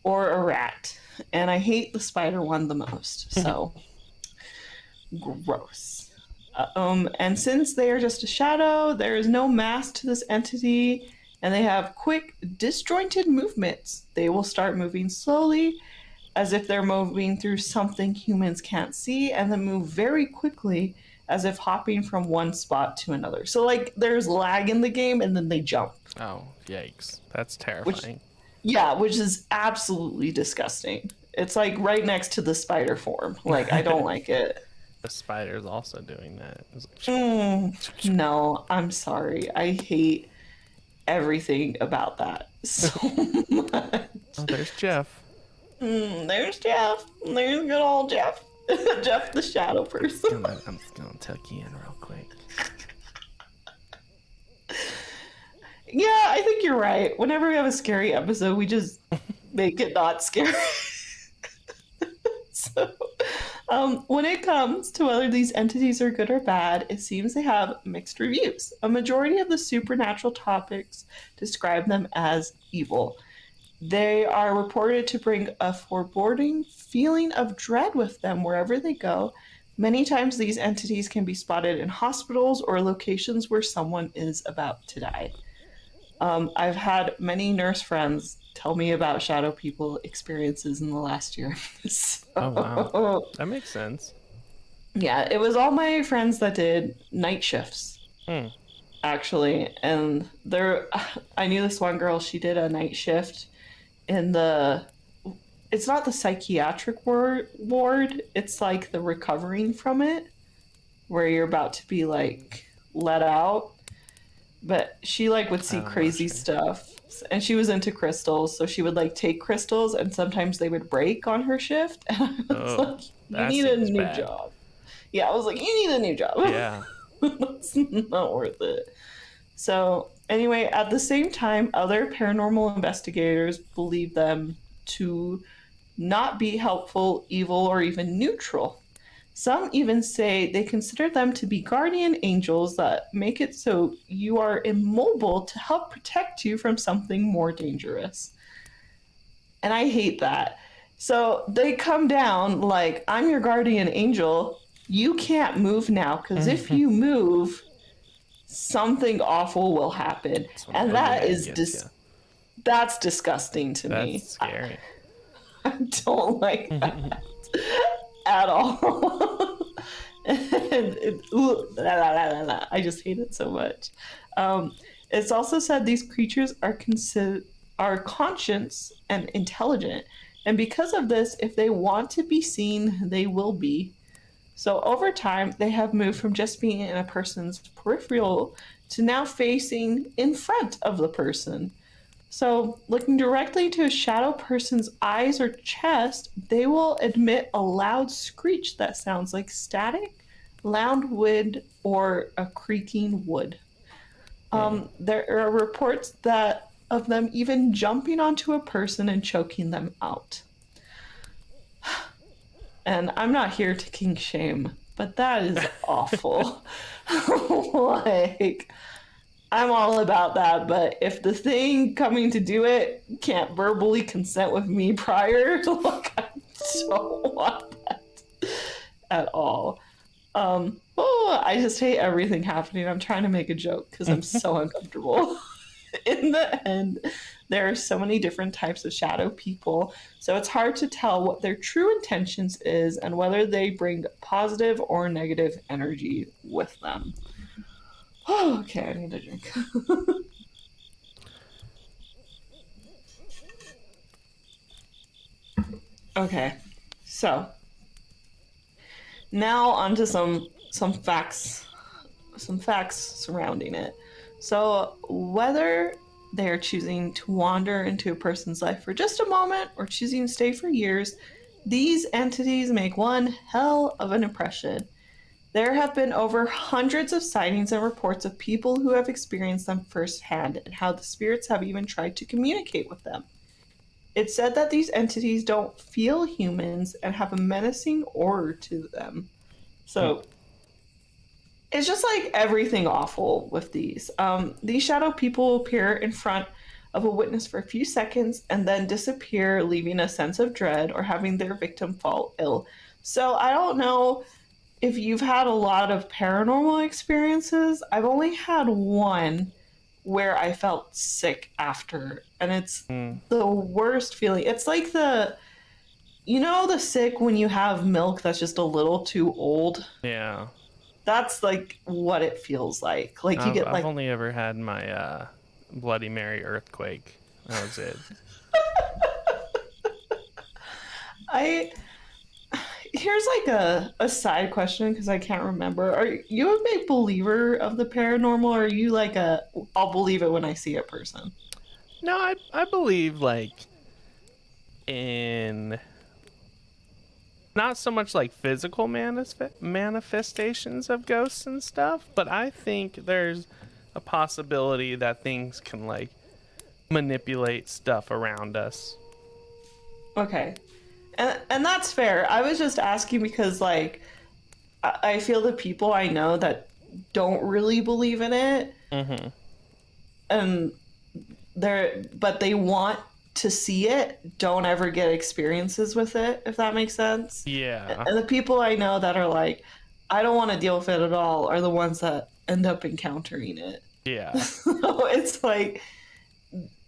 or a rat. And I hate the spider one the most, so gross. And since they are just a shadow, there is no mass to this entity, and they have quick, disjointed movements. They will start moving slowly, as if they're moving through something humans can't see, and then move very quickly, as if hopping from one spot to another. So, like, there's lag in the game, and then they jump. Oh, yikes. That's terrifying. Which is absolutely disgusting. It's, like, right next to the spider form. Like, I don't like it. The spider's also doing that. No, I'm sorry. I hate everything about that so much. Oh, there's Jeff. There's Jeff. There's good old Jeff. Jeff the shadow person. I'm gonna tuck you in real quick. Yeah, I think you're right. Whenever we have a scary episode, we just make it not scary. So, when it comes to whether these entities are good or bad, it seems they have mixed reviews. A majority of the supernatural topics describe them as evil. They are reported to bring a foreboding feeling of dread with them wherever they go. Many times these entities can be spotted in hospitals or locations where someone is about to die. I've had many nurse friends tell me about shadow people experiences in the last year. So, oh, wow. That makes sense. Yeah, it was all my friends that did night shifts, actually. And I knew this one girl, she did a night shift in it's not the psychiatric ward, it's like the recovering from it, where you're about to be like let out. But she like would see crazy stuff, and she was into crystals, so she would like take crystals, and sometimes they would break on her shift. And I was like, you need a new job. Yeah, I was like, you need a new job. Yeah. It's not worth it. So, anyway, at the same time, other paranormal investigators believe them to not be helpful, evil, or even neutral. Some even say they consider them to be guardian angels that make it so you are immobile to help protect you from something more dangerous. And I hate that. So they come down like, I'm your guardian angel. You can't move now because if you move, something awful will happen. And that is that's disgusting to me. That's scary. I don't like that at all. I just hate it so much. It's also said these creatures are conscious and intelligent, and because of this, if they want to be seen, they will be. So over time, they have moved from just being in a person's peripheral to now facing in front of the person. So, looking directly to a shadow person's eyes or chest, they will emit a loud screech that sounds like static, loud wind, or a creaking wood. There are reports that of them even jumping onto a person and choking them out. And I'm not here to kink shame, but that is awful. Like, I'm all about that, but if the thing coming to do it can't verbally consent with me prior, like, I don't want that at all. I just hate everything happening. I'm trying to make a joke because I'm so uncomfortable. In the end, there are so many different types of shadow people, so it's hard to tell what their true intentions is and whether they bring positive or negative energy with them. Oh, okay, I need a drink. Okay, so now onto some facts, surrounding it. So whether they are choosing to wander into a person's life for just a moment or choosing to stay for years, these entities make one hell of an impression. There have been over hundreds of sightings and reports of people who have experienced them firsthand and how the spirits have even tried to communicate with them. It's said that these entities don't feel humans and have a menacing aura to them. So it's just like everything awful with these. These shadow people appear in front of a witness for a few seconds and then disappear, leaving a sense of dread or having their victim fall ill. So I don't know if you've had a lot of paranormal experiences. I've only had one where I felt sick after, and it's the worst feeling. It's like the sick when you have milk that's just a little too old. Yeah. That's like what it feels like. Like you get like. I've only ever had my Bloody Mary earthquake. That was it. Here's like a side question because I can't remember. Are you a big believer of the paranormal, or are you like I'll believe it when I see a person? No, I believe like in not so much like physical manifestations of ghosts and stuff, but I think there's a possibility that things can like manipulate stuff around us. Okay. And that's fair. I was just asking because like I feel the people I know that don't really believe in it. Mm-hmm. And but they want to see it, don't ever get experiences with it, if that makes sense. Yeah. And the people I know that are like, I don't want to deal with it at all, are the ones that end up encountering it. Yeah. So it's like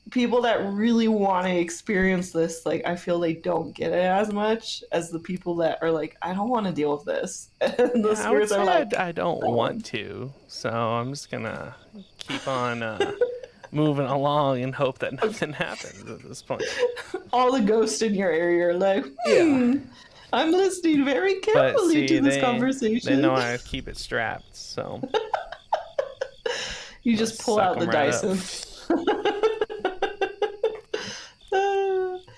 people that really want to experience this, like I feel they don't get it as much as the people that are like, I don't want to deal with this. And the spirits are like, I don't want to, so I'm just gonna keep on moving along and hope that nothing happens at this point. All the ghosts in your area are like, I'm listening very carefully to this conversation. They know I keep it strapped, so you just pull out the Dyson.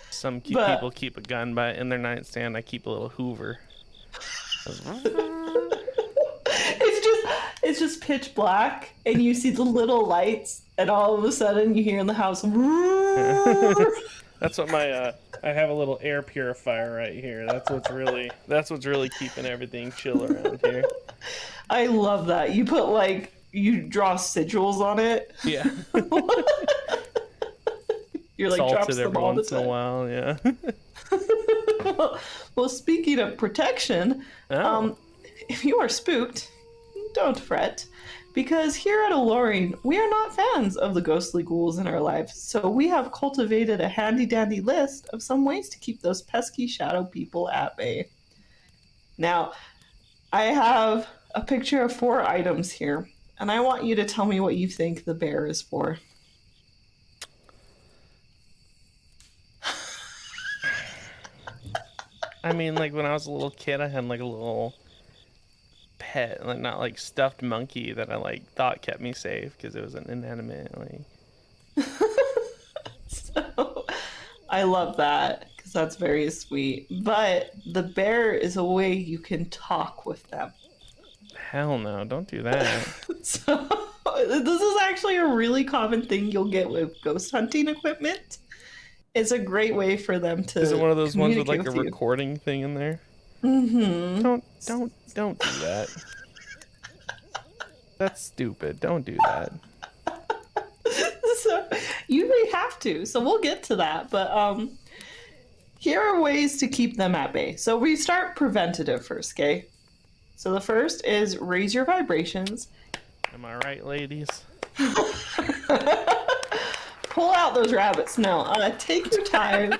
Some people keep a gun in their nightstand. I keep a little Hoover. it's just pitch black, and you see the little lights, and all of a sudden you hear in the house. That's what my I have a little air purifier right here. That's what's really keeping everything chill around here. I love that. You put like you draw sigils on it. Yeah. You're like drops Salted them every all the once in a time. while, yeah. Well, speaking of protection, Oh. if you are spooked, don't fret, because here at Aloreing, we are not fans of the ghostly ghouls in our lives, so we have cultivated a handy-dandy list of some ways to keep those pesky shadow people at bay. Now, I have a picture of 4 items here, and I want you to tell me what you think the bear is for. I mean, like when I was a little kid, I had like a little pet, like not like stuffed monkey that I like thought kept me safe because it was an inanimate. Like, So, I love that because that's very sweet. But the bear is a way you can talk with them. hell no, don't do that. So, this is actually a really common thing you'll get with ghost hunting equipment. It's a great way for them to. Is it one of those ones with like a communicate with you. recording thing in there? Mm-hmm. Don't do that. That's stupid. Don't do that. So you may have to. So we'll get to that. But here are ways to keep them at bay. So we start preventative first, okay? So the first is raise your vibrations. Am I right, ladies? Pull out those rabbits. No, take your time.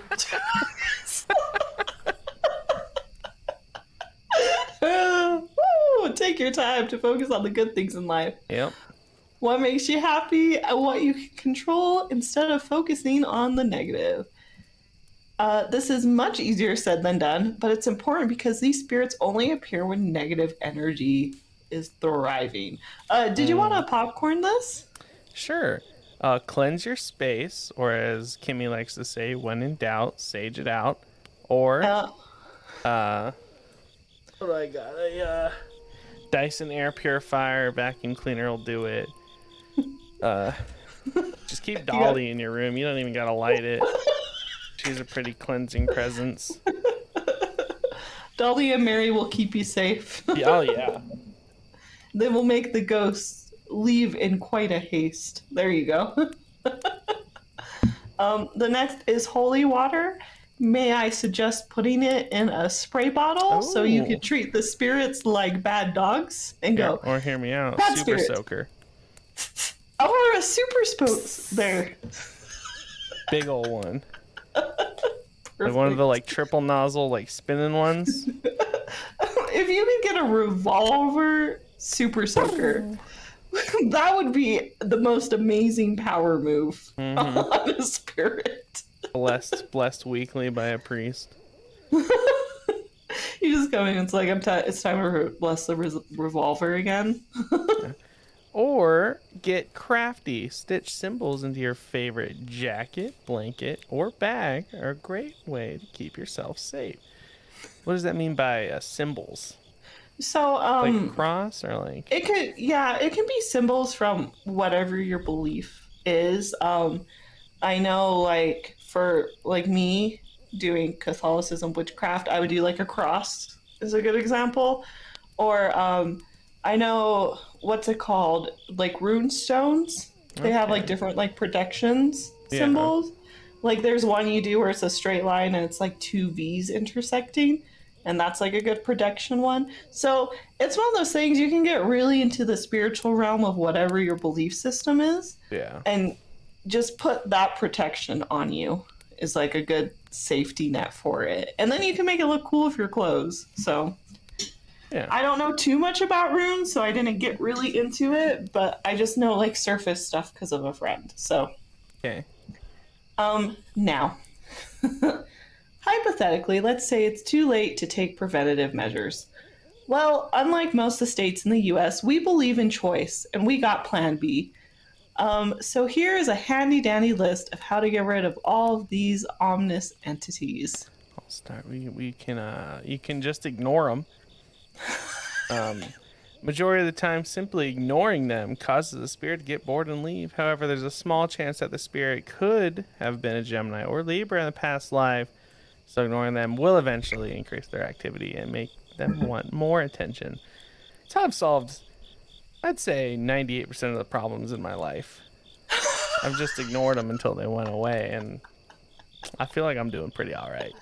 Woo, take your time to focus on the good things in life. Yep. What makes you happy and what you can control instead of focusing on the negative. This is much easier said than done, but it's important because these spirits only appear when negative energy is thriving. Did you want to popcorn this? Sure. Cleanse your space, or as Kimmy likes to say, when in doubt, sage it out. Or, oh my god, a Dyson air purifier, vacuum cleaner will do it. Just keep Dolly in your room. You don't even gotta light it. She's a pretty cleansing presence. Dolly and Mary will keep you safe. Oh yeah. They will make the ghosts leave in quite a haste. There you go. The next is holy water. May I suggest putting it in a spray bottle so you can treat the spirits like bad dogs and go. Or hear me out, bad super spirits. soaker. Or a super spokes there. Big old one. Like one of the like triple nozzle like spinning ones. If you could get a revolver super soaker, that would be the most amazing power move on a spirit. Blessed weekly by a priest. You just come in and it's like, it's time to bless the revolver again. Or get crafty. Stitch symbols into your favorite jacket, blanket, or bag are a great way to keep yourself safe. What does that mean by symbols? So, like cross or like? It can be symbols from whatever your belief is. I know, like, for like me doing Catholicism witchcraft, I would do like a cross is a good example. Or I know, what's it called? Like rune stones. They have like different like protections symbols. Like there's one you do where it's a straight line and it's like 2 V's intersecting. And that's like a good protection one. So it's one of those things you can get really into the spiritual realm of whatever your belief system is. Yeah. And just put that protection on you is like a good safety net for it. And then you can make it look cool with your clothes. So yeah. I don't know too much about runes, so I didn't get really into it, but I just know like surface stuff because of a friend. So okay. Now hypothetically, let's say it's too late to take preventative measures. Well, unlike most of the states in the US, we believe in choice and we got plan B. So here is a handy dandy list of how to get rid of all of these ominous entities. I'll start. We can you can just ignore them. Majority of the time, simply ignoring them causes the spirit to get bored and leave. However, there's a small chance that the spirit could have been a Gemini or Libra in the past life, so ignoring them will eventually increase their activity and make them want more attention. So I've solved, I'd say, 98% of the problems in my life. I've just ignored them until they went away, and I feel like I'm doing pretty all right.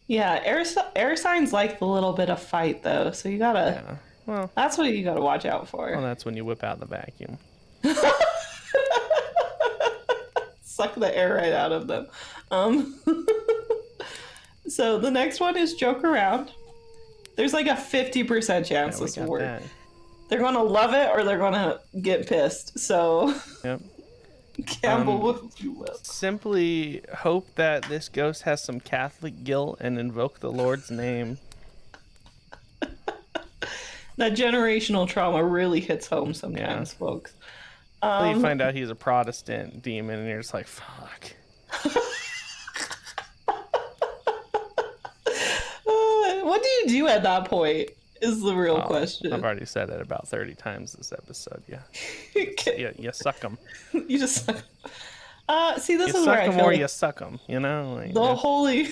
Yeah, air signs like the little bit of fight though, so you gotta. Yeah. Well, that's what you gotta watch out for. Well, that's when you whip out the vacuum. Suck the air right out of them. So the next one is joke around. There's like a 50% chance this will work. That. They're gonna love it or they're gonna get pissed. So. Yep. Gamble with you will. Simply hope that this ghost has some Catholic guilt and invoke the Lord's name. That generational trauma really hits home sometimes, folks. You find out he's a Protestant demon, and you're just like, fuck. What do you do at that point? Is the real question. I've already said it about 30 times this episode. Yeah, you suck them. You just suck. See, this you is suck where I them feel or like you suck them. You know, like, the holy,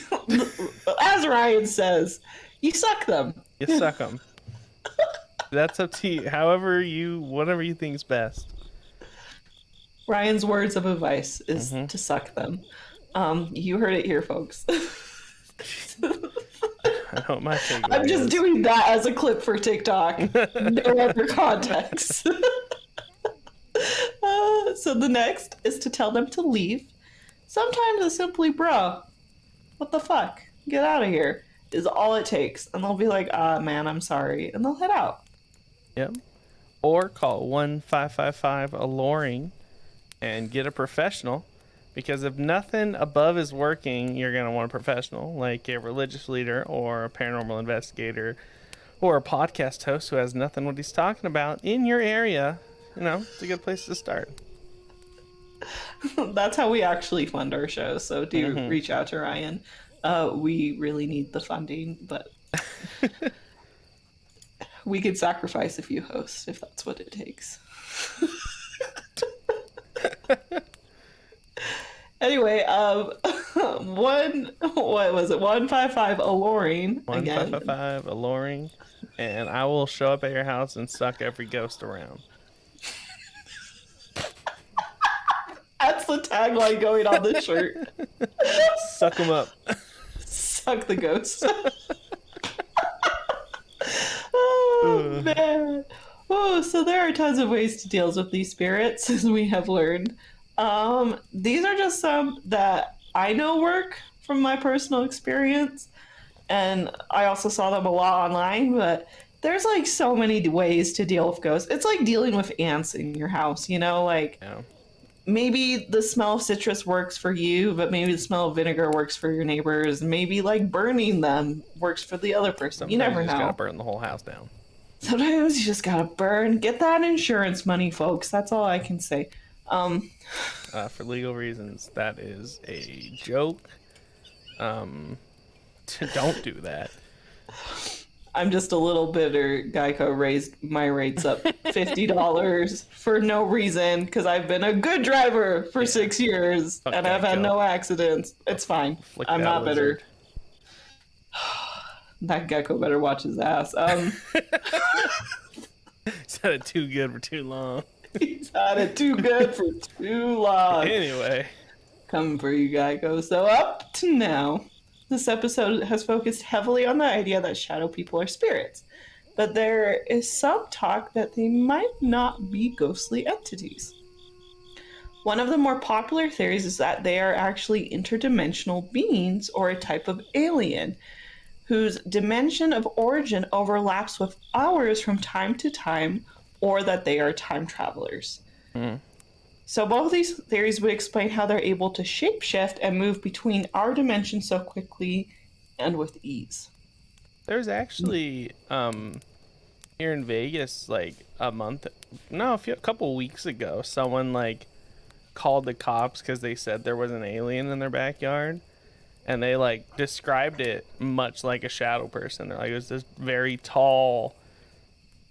as Ryan says, you suck them. You suck them. That's up to you. However whatever you think's best. Ryan's words of advice is to suck them. You heard it here, folks. I know my takeaway I'm just doing that as a clip for TikTok. No other context. So the next is to tell them to leave. Sometimes it's simply, bro, what the fuck? Get out of here, is all it takes. And they'll be like, man, I'm sorry. And they'll head out. Yep. Or call 1-555-Aloreing and get a professional. Because if nothing above is working, you're going to want a professional, like a religious leader or a paranormal investigator or a podcast host who has nothing what he's talking about in your area. You know, it's a good place to start. That's how we actually fund our show. So do reach out to Ryan. We really need the funding, but we could sacrifice a few hosts if that's what it takes. Anyway, 155 Aloreing. 1-555 Aloreing, and I will show up at your house and suck every ghost around. That's the tagline going on the shirt. Suck them up. Suck the ghost. Oh, man. Oh, so there are tons of ways to deal with these spirits, as we have learned. These are just some that I know work from my personal experience, and I also saw them a lot online, but there's like so many ways to deal with ghosts. It's like dealing with ants in your house, you know, like maybe the smell of citrus works for you, but maybe the smell of vinegar works for your neighbors. Maybe like burning them works for the other person. Sometimes you never know. You just gotta burn the whole house down. Sometimes you just gotta burn. Get that insurance money, folks. That's all I can say. For legal reasons, that is a joke. Don't do that. I'm just a little bitter. Geico raised my rates up $50 for no reason because I've been a good driver for 6 years and I've had no accidents. It's fine. I'm not bitter. That Geico better watch his ass. He's had it too good for too long. He's had it too good for too long. Anyway. Coming for you, Geico. So up to now, this episode has focused heavily on the idea that shadow people are spirits. But there is some talk that they might not be ghostly entities. One of the more popular theories is that they are actually interdimensional beings or a type of alien whose dimension of origin overlaps with ours from time to time, or that they are time travelers. So both of these theories would explain how they're able to shapeshift and move between our dimensions so quickly and with ease. There's actually, here in Vegas, like a couple weeks ago, someone like called the cops because they said there was an alien in their backyard. And they like described it much like a shadow person. They're like, it was this very tall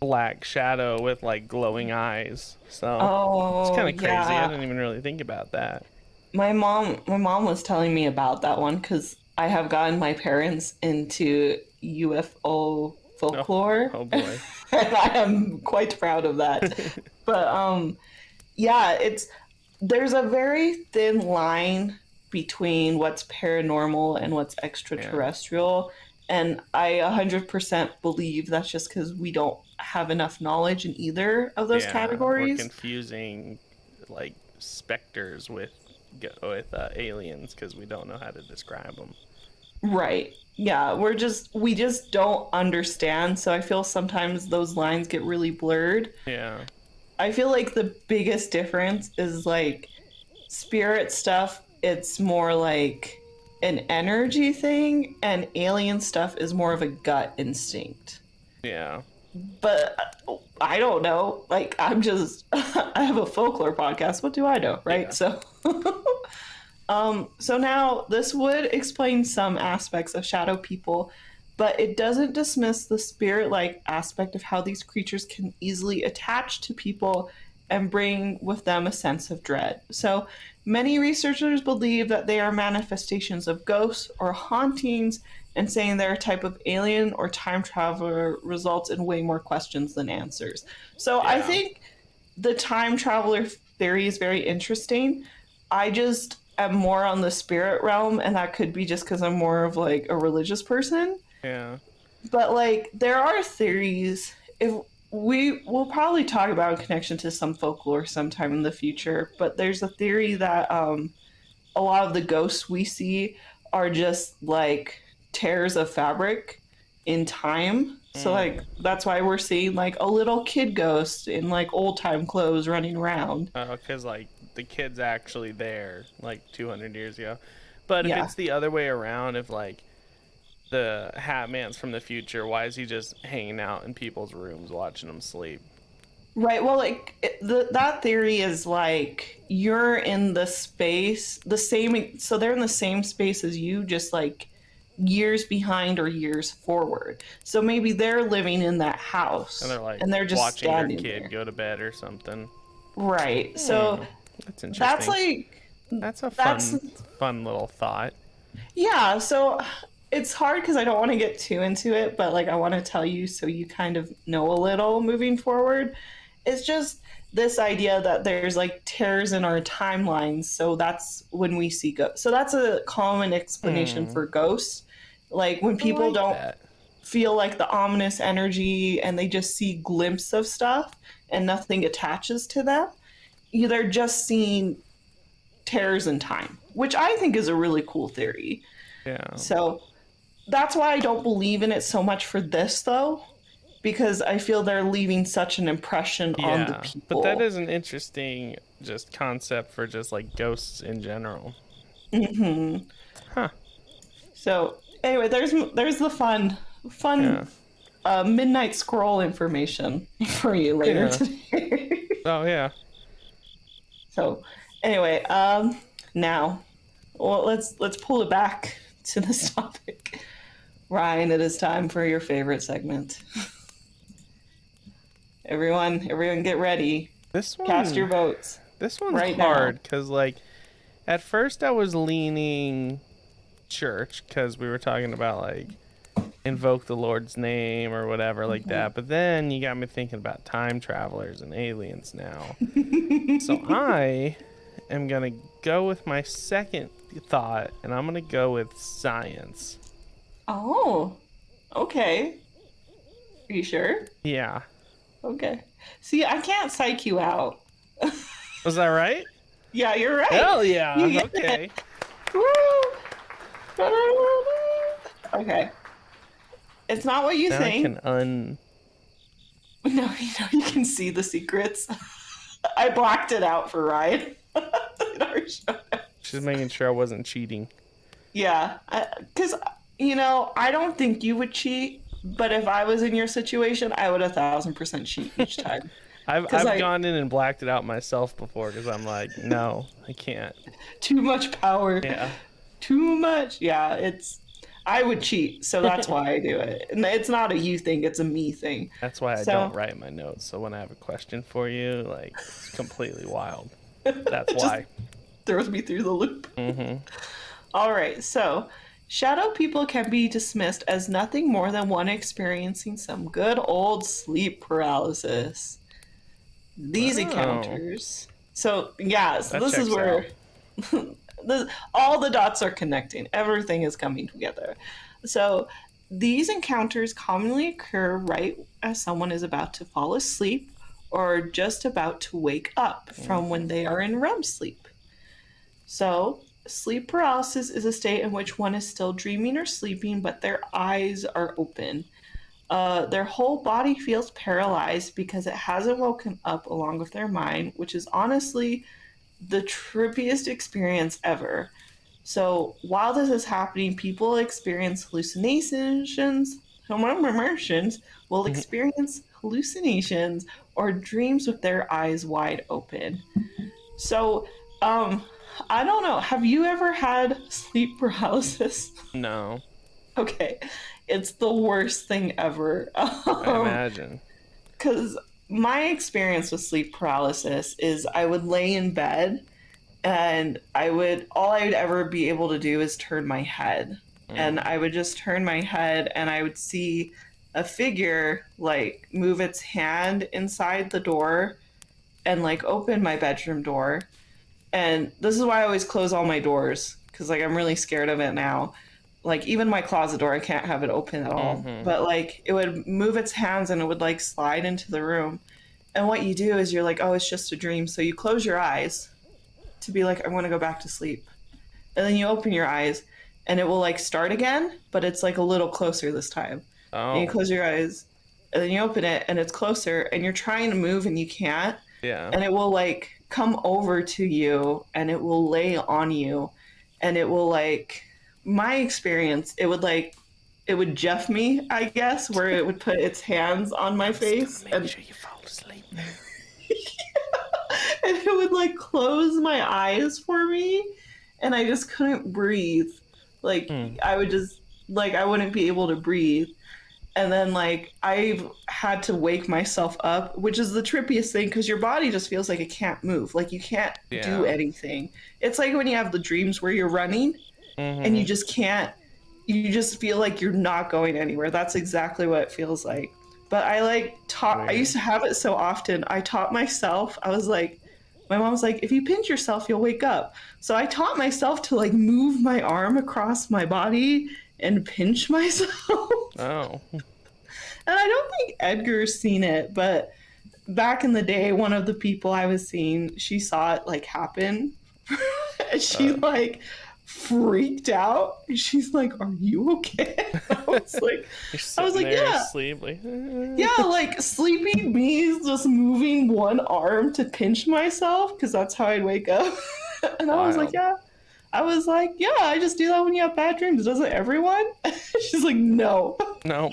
black shadow with like glowing eyes. So it's Oh, kind of crazy. I yeah. didn't even really think about that. My mom was telling me about that one because I have gotten my parents into UFO Oh, folklore, oh and boy. I am quite proud of that. But yeah, there's a very thin line between what's paranormal and what's Yeah. extraterrestrial, and I 100% believe that's just because we don't have enough knowledge in either of those Yeah, we're categories. confusing like specters with aliens because we don't know how to describe them. Right. Yeah, we just don't understand, so I feel sometimes those lines get really blurred. Yeah, I feel like the biggest difference is like spirit stuff, it's more like an energy thing, and alien stuff is more of a gut instinct. yeah, But I don't know. Like, I'm just, I have a folklore podcast. What do I know? Right. yeah, So now this would explain some aspects of shadow people, but it doesn't dismiss the spirit like aspect of how these creatures can easily attach to people and bring with them a sense of dread. So many researchers believe that they are manifestations of ghosts or hauntings, and saying they're a type of alien or time traveler results in way more questions than answers. So I yeah. think the time traveler theory is very interesting. I just am more on the spirit realm, and that could be just because I'm more of like a religious person. Yeah. But like, there are theories. If we will probably talk about a connection to some folklore sometime in the future, but there's a theory that a lot of the ghosts we see are just like tears of fabric in time. So like Mm. that's why we're seeing like a little kid ghost in like old time clothes running around. Because like the kid's actually there like 200 years ago. But if Yeah. it's the other way around, if like the Hat Man's from the future, why is he just hanging out in people's rooms watching them sleep? Right. Well, like that theory is like you're in the space, the same. So they're in the same space as you, just like years behind or years forward. So maybe they're living in that And they're house like and they're just watching their standing kid there. go to bed or something. Right. So Hmm. That's that's interesting. like That's a that's fun little thought. yeah. So it's hard because I don't want to get too into it, but like I want to tell you so you kind of know a little moving forward. It's just this idea that there's like tears in our timelines, so that's when we see ghosts. So that's a common explanation Hmm. for ghosts, like when I people like don't that. feel like the ominous energy and they just see glimpses of stuff and nothing attaches to them. They're just seeing tears in time, which I think is a really cool theory. Yeah. So that's why I don't believe in it so much for this, though, because I feel they're leaving such an impression on the Yeah. But that people. is an interesting just concept for just like ghosts in general. Hmm. Huh. So anyway, there's the fun Yeah. midnight scroll information for you later Yeah. today. Oh yeah. So anyway, now, well, let's pull it back to this topic. Ryan, it is time for your favorite segment. Everyone, get ready. This Cast your one votes this one's right now. hard cuz like at first I was leaning church cuz we were talking about like invoke the Lord's name or whatever like that. But then you got me thinking about time travelers and aliens now. So I am going to go with my second thought and I'm going to go with science. Oh, okay. Are you sure? Yeah. Okay. See, I can't psych you out. Was that right? Yeah, you're right. Hell yeah. You get Okay. it. Woo! Okay. It's not what you Now I think. can No, you can see the secrets. I blacked it out for Ryan in our show. just making sure I wasn't cheating. Yeah, because I don't think you would cheat, but if I was in your situation, I would 1,000% cheat each time. I've Because I've gone in and blacked it out myself before because I'm like, no, I can't. too much power, Yeah. too much. Yeah, I would cheat, so that's why I do it. And it's not a you thing, it's a me thing. That's why I So don't write my notes. So when I have a question for you, like, it's completely wild. That's it just why. throws me through the loop. Mm-hmm. All right, so shadow people can be dismissed as nothing more than one experiencing some good old sleep paralysis. These Oh, encounters. So, yeah, so that this is checks out. where all the dots are connecting. Everything is coming together. So, these encounters commonly occur right as someone is about to fall asleep or just about to wake up from when Mm-hmm. they are in REM sleep. So, sleep paralysis is a state in which one is still dreaming or sleeping, but their eyes are open. Their whole body feels paralyzed because it hasn't woken up along with their mind, which is honestly the trippiest experience ever. So while this is happening, people experience hallucinations. Immersions will experience hallucinations or dreams with their eyes wide open. So, I don't know. Have you ever had sleep paralysis? No, Okay, it's the worst thing ever. I imagine. Because my experience with sleep paralysis is I would lay in bed and all I would ever be able to do is turn my head. And Mm. I would just turn my head and I would see a figure like move its hand inside the door and like open my bedroom door. And this is why I always close all my doors because like I'm really scared of it now. Like even my closet door, I can't have it open at all. Mm-hmm. But like it would move its hands and it would like slide into the room. And what you do is you're like, oh, it's just a dream. So you close your eyes to be like, I want to go back to sleep. And then you open your eyes and it will like start again, but it's like a little closer this time. And you Oh, close your eyes and then you open it and it's closer and you're trying to move and you can't. yeah. And it will like come over to you and it will lay on you and it will like my experience it would jeff me, I guess, where it would put its hands on my Just gotta face make sure you fall asleep now. and it would like close my eyes for me and I just couldn't breathe. Like Mm. I would just like I wouldn't be able to breathe. And then like I've had to wake myself up, which is the trippiest thing because your body just feels like it can't move, like you can't do Yeah. anything. It's like when you have the dreams where you're running and you Mm-hmm. just can't, you just feel like you're not going anywhere. That's exactly what it feels like. But I like taught, I Weird. used to have it so often. I taught myself, I was like, my mom was like, if you pinch yourself, you'll wake up. So I taught myself to like move my arm across my body and pinch myself. Oh. And I don't think Edgar's seen it, but back in the day, one of the people I was seeing, she saw it like happen. And she Uh, like freaked out. She's like, "Are you okay?" you're I was sitting like, there "Yeah, asleep, like. yeah." Like sleeping means just moving one arm to pinch myself because that's how I'd wake up. And I was like, Wild. "Yeah." I was like, "Yeah, I just do that when you have bad dreams. Doesn't everyone?" She's like, "No." No,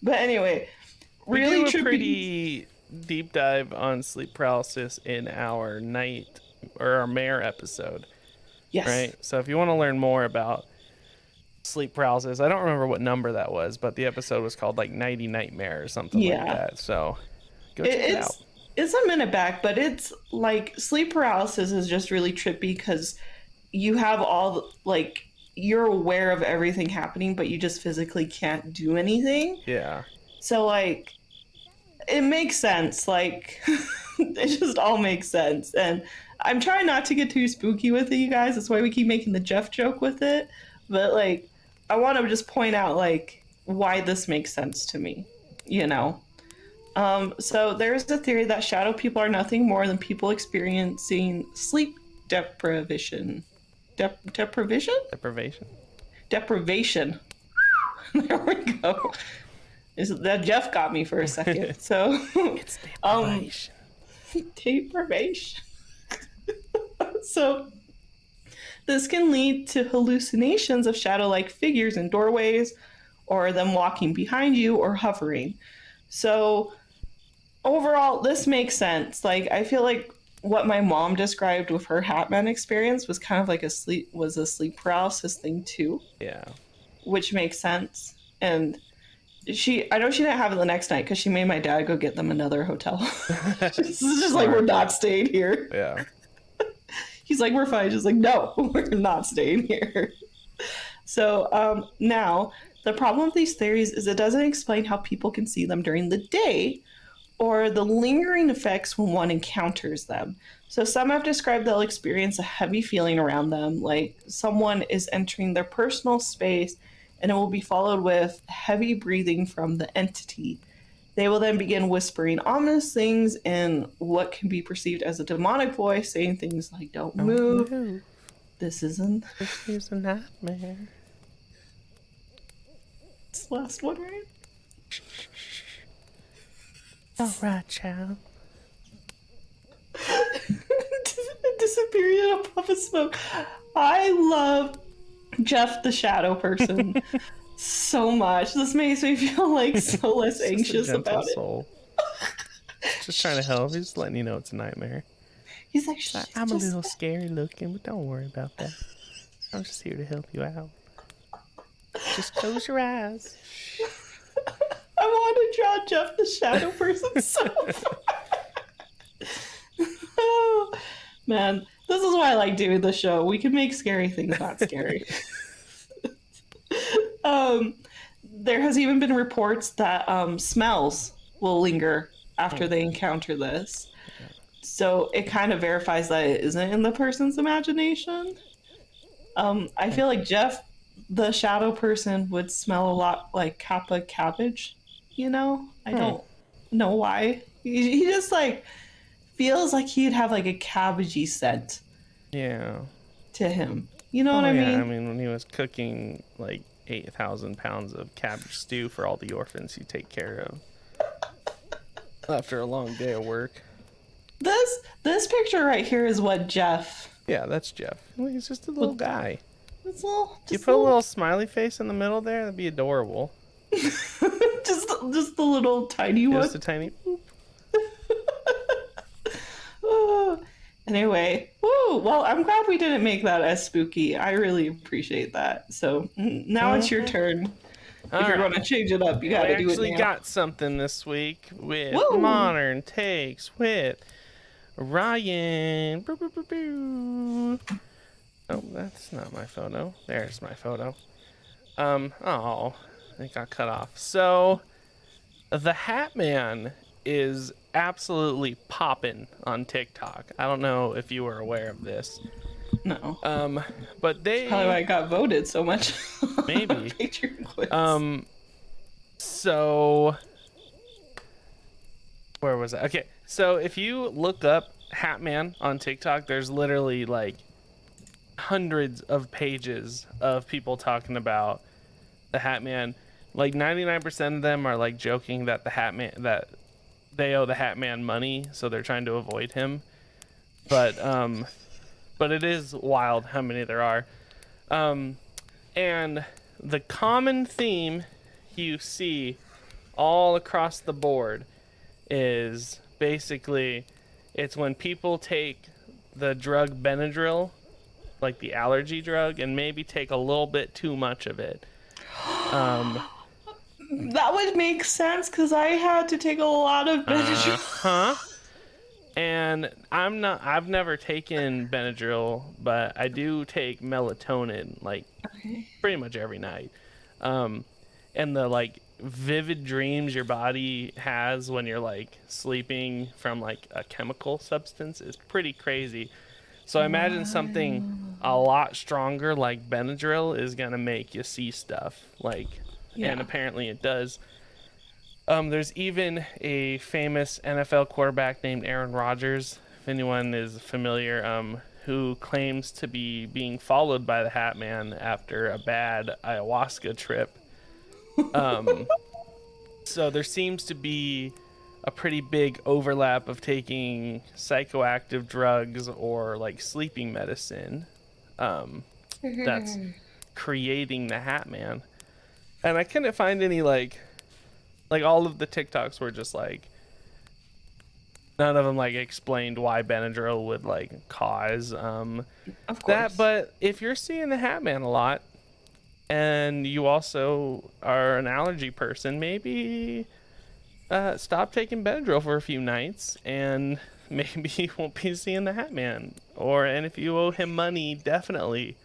But anyway, we really do a trippy. pretty deep dive on sleep paralysis in our night or our mare episode, Yes. right? So if you want to learn more about sleep paralysis, I don't remember what number that was, but the episode was called like Nighty Nightmare or something like Yeah. that. So go It, check it out. it's a minute back, but it's like sleep paralysis is just really trippy because you have all like you're aware of everything happening, but you just physically can't do anything. Yeah. So like it makes sense. Like it just all makes sense. And I'm trying not to get too spooky with it, you guys. That's why we keep making the Jeff joke with it. But like I want to just point out like why this makes sense to me, you know. So there's a theory that shadow people are nothing more than people experiencing sleep deprivation. Deprivation? Deprivation. Deprivation. There we go. That Jeff got me for a second. So, It's um, deprivation. deprivation. So this can lead to hallucinations of shadow-like figures in doorways, or them walking behind you or hovering. So overall, this makes sense. Like, I feel like what my mom described with her Hatman experience was kind of like a sleep paralysis thing too, Yeah. which makes sense. And I know she didn't have it the next night because she made my dad go get them another hotel. This is just like, we're not staying here. Yeah. He's like, we're fine. She's like, no, we're not staying here. So now the problem with these theories is it doesn't explain how people can see them during the day or the lingering effects when one encounters them. So some have described they'll experience a heavy feeling around them, like someone is entering their personal space, and it will be followed with heavy breathing from the entity. They will then begin whispering ominous things in what can be perceived as a demonic voice, saying things like, don't move. This is a nightmare. It's the last one, right? All right, child. Disappearing in a puff of smoke. I love Jeff the shadow person so much. This makes me feel like so less anxious about soul. Just trying to help. He's just letting you know it's a nightmare. He's like, I'm a little scary looking, but don't worry about that. I'm just here to help you out. Just close your eyes. I want to draw Jeff the shadow person so bad. Oh, man, this is why I like doing the show. We can make scary things not scary. There has even been reports that smells will linger after they encounter this. So it kind of verifies that it isn't in the person's imagination. I feel like Jeff, the shadow person, would smell a lot like Kappa cabbage. You know? I don't know why. He just like feels like he'd have like a cabbagey scent. Yeah. To him. You know what I mean? I mean, when he was cooking like 8,000 pounds of cabbage stew for all the orphans he take care of after a long day of work. This picture right here is what Jeff. Yeah, that's Jeff. Well, he's just a little guy. It's you put a little smiley face in the middle there, that'd be adorable. just the little tiny one. Just a tiny. Oh, anyway, woo. Well, I'm glad we didn't make that as spooky. I really appreciate that. So now it's your turn. If you're going to change it up, you got to do it now. We actually got something this week with Modern Takes with Ryan. Boo, boo, boo, boo. Oh, that's not my photo. There's my photo. Oh, it got cut off. So, the Hat Man is absolutely popping on TikTok. I don't know if you were aware of this. No. But they... Probably why I got voted so much. Maybe. Patreon quiz. So... Where was I? Okay, so if you look up Hat Man on TikTok, there's literally like hundreds of pages of people talking about the Hat Man. Like 99% of them are like joking that the Hat Man, that they owe the Hat Man money, so they're trying to avoid him. But it is wild how many there are. And the common theme you see all across the board is basically it's when people take the drug Benadryl, like the allergy drug, and maybe take a little bit too much of it. That would make sense because I had to take a lot of Benadryl. And I've never taken Benadryl, but I do take melatonin like pretty much every night. And the like vivid dreams your body has when you're like sleeping from like a chemical substance is pretty crazy. So I imagine something a lot stronger like Benadryl is gonna make you see stuff, like, and apparently it does. There's even a famous NFL quarterback named Aaron Rodgers, if anyone is familiar, who claims to be being followed by the Hat Man after a bad ayahuasca trip. So there seems to be a pretty big overlap of taking psychoactive drugs or like sleeping medicine that's creating the Hat Man. And I couldn't find any like all of the TikToks were just like None of them like explained why Benadryl would like cause Of that. course. But if you're seeing the Hat Man a lot and you also are an allergy person, maybe stop taking Benadryl for a few nights and maybe you won't be seeing the Hat Man. And if you owe him money, definitely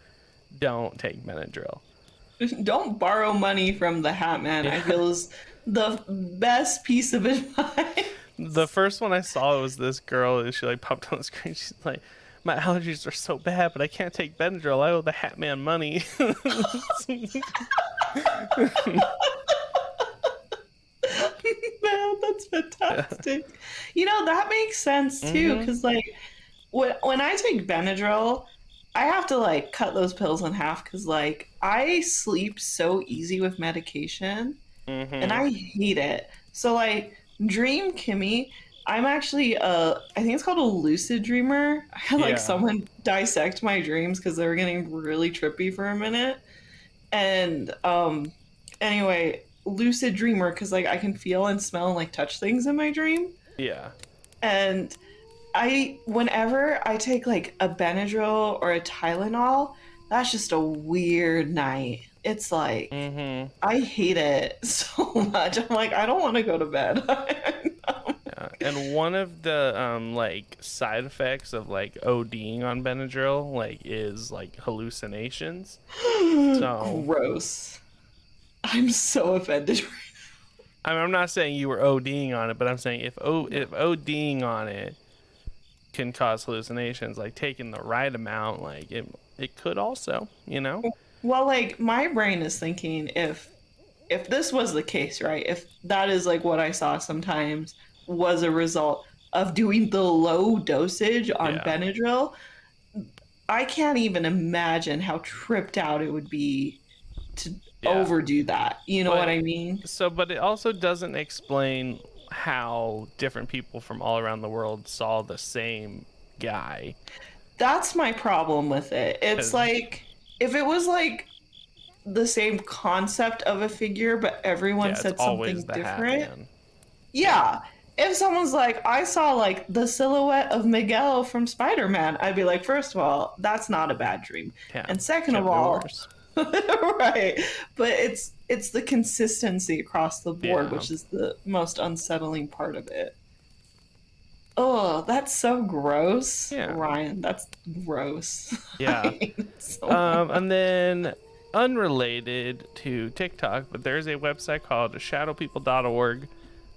don't take Benadryl. Don't borrow money from the Hat Man. I Yeah. feel is the best piece of advice. The first one I saw was this girl, and she like popped on the screen. She's like, "My allergies are so bad, but I can't take Benadryl. I owe the Hat Man money." Man, that's fantastic. You know, that makes sense too, Mm-hmm. because like when I take Benadryl, I have to like cut those pills in half because like I sleep so easy with medication and Mm-hmm. I hate it. So like Dream Kimmy, I'm actually I think it's called a lucid dreamer. I had like Yeah. someone dissect my dreams because they were getting really trippy for a minute. And anyway, lucid dreamer because like I can feel and smell and like touch things in my dream. Yeah. And whenever I take like a Benadryl or a Tylenol, that's just a weird night. It's like Mm-hmm. I hate it so much. I'm like, I don't want to go to bed. Yeah. And one of the like side effects of like ODing on Benadryl like is like hallucinations. So Gross. I'm so offended. I'm not saying you were ODing on it, but I'm saying if ODing on it can cause hallucinations, like taking the right amount, like it could also, you know. Well, like my brain is thinking if this was the case, right? If that is like what I saw sometimes was a result of doing the low dosage on Yeah. Benadryl, I can't even imagine how tripped out it would be to Yeah. overdo that. You know what But I mean? but it also doesn't explain how different people from all around the world saw the same guy. That's my problem with it. It's Cause like if it was like the same concept of a figure, but everyone yeah, it's said always something the Hat different. Man. Yeah. Yeah. If someone's like, I saw like the silhouette of Miguel from Spider Man, I'd be like, first of all, that's not a bad dream. Yeah. And second Could of have been all, worse. right. But it's the consistency across the board, Yeah. which is the most unsettling part of it. Oh, that's so gross. Yeah. Ryan, that's gross. I Yeah. hate it so much. And then unrelated to TikTok, but there's a website called shadowpeople.org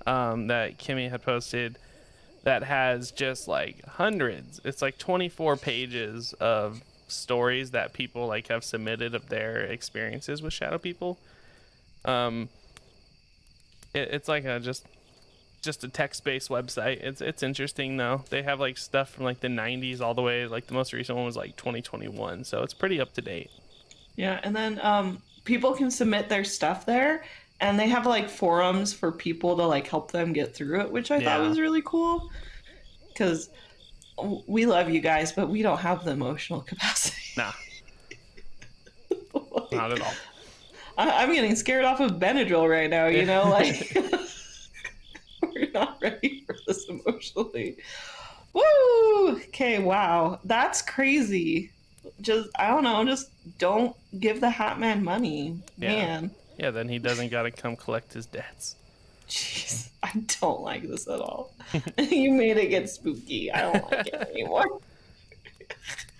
that Kimmy had posted that has just like hundreds. It's like 24 pages of stories that people like have submitted of their experiences with shadow people. Um, it's like a just a text-based website. It's interesting though. They have like stuff from like the 90s all the way, like the most recent one was like 2021, so it's pretty up to date. Yeah, and then people can submit their stuff there, and they have like forums for people to like help them get through it, which I thought Yeah. was really cool. Because we love you guys, but we don't have the emotional capacity. Nah, not Like, at all. I'm getting scared off of Benadryl right now. You know, like we're not ready for this emotionally. Woo! Okay, wow, that's crazy. Just I don't know. Just don't give the Hat Man money, Yeah. man. Yeah, then he doesn't got to come collect his debts. Jeez, I don't like this at all. You made it get spooky. I don't like it anymore.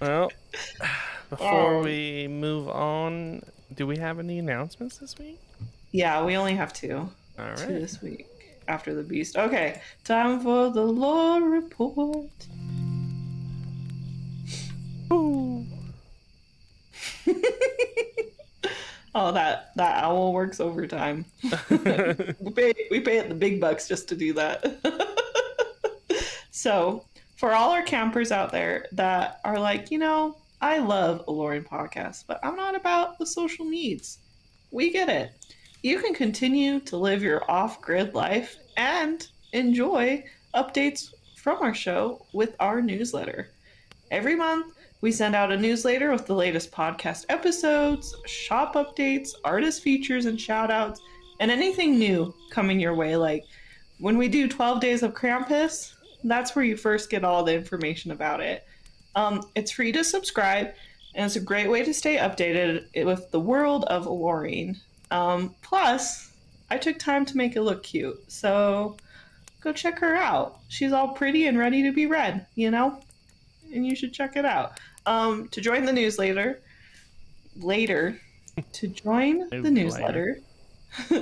Well, before Um, we move on, do we have any announcements this week? yeah, we only have two. All Two right. this week after the beast. Okay, time for the lore report. Ooh. Oh, that owl works overtime. We pay it the big bucks just to do that. So, for all our campers out there that are like, you know, I love Aloreing podcasts, but I'm not about the social needs. We get it. You can continue to live your off-grid life and enjoy updates from our show with our newsletter. Every month, we send out a newsletter with the latest podcast episodes, shop updates, artist features and shoutouts, and anything new coming your way. Like when we do 12 Days of Krampus, That's where you first get all the information about it. It's free to subscribe, and it's a great way to stay updated with the world of Aloreing. Plus, I took time to make it look cute, so go check her out. She's all pretty and ready to be read, and you should check it out. To join the newsletter, to join the newsletter,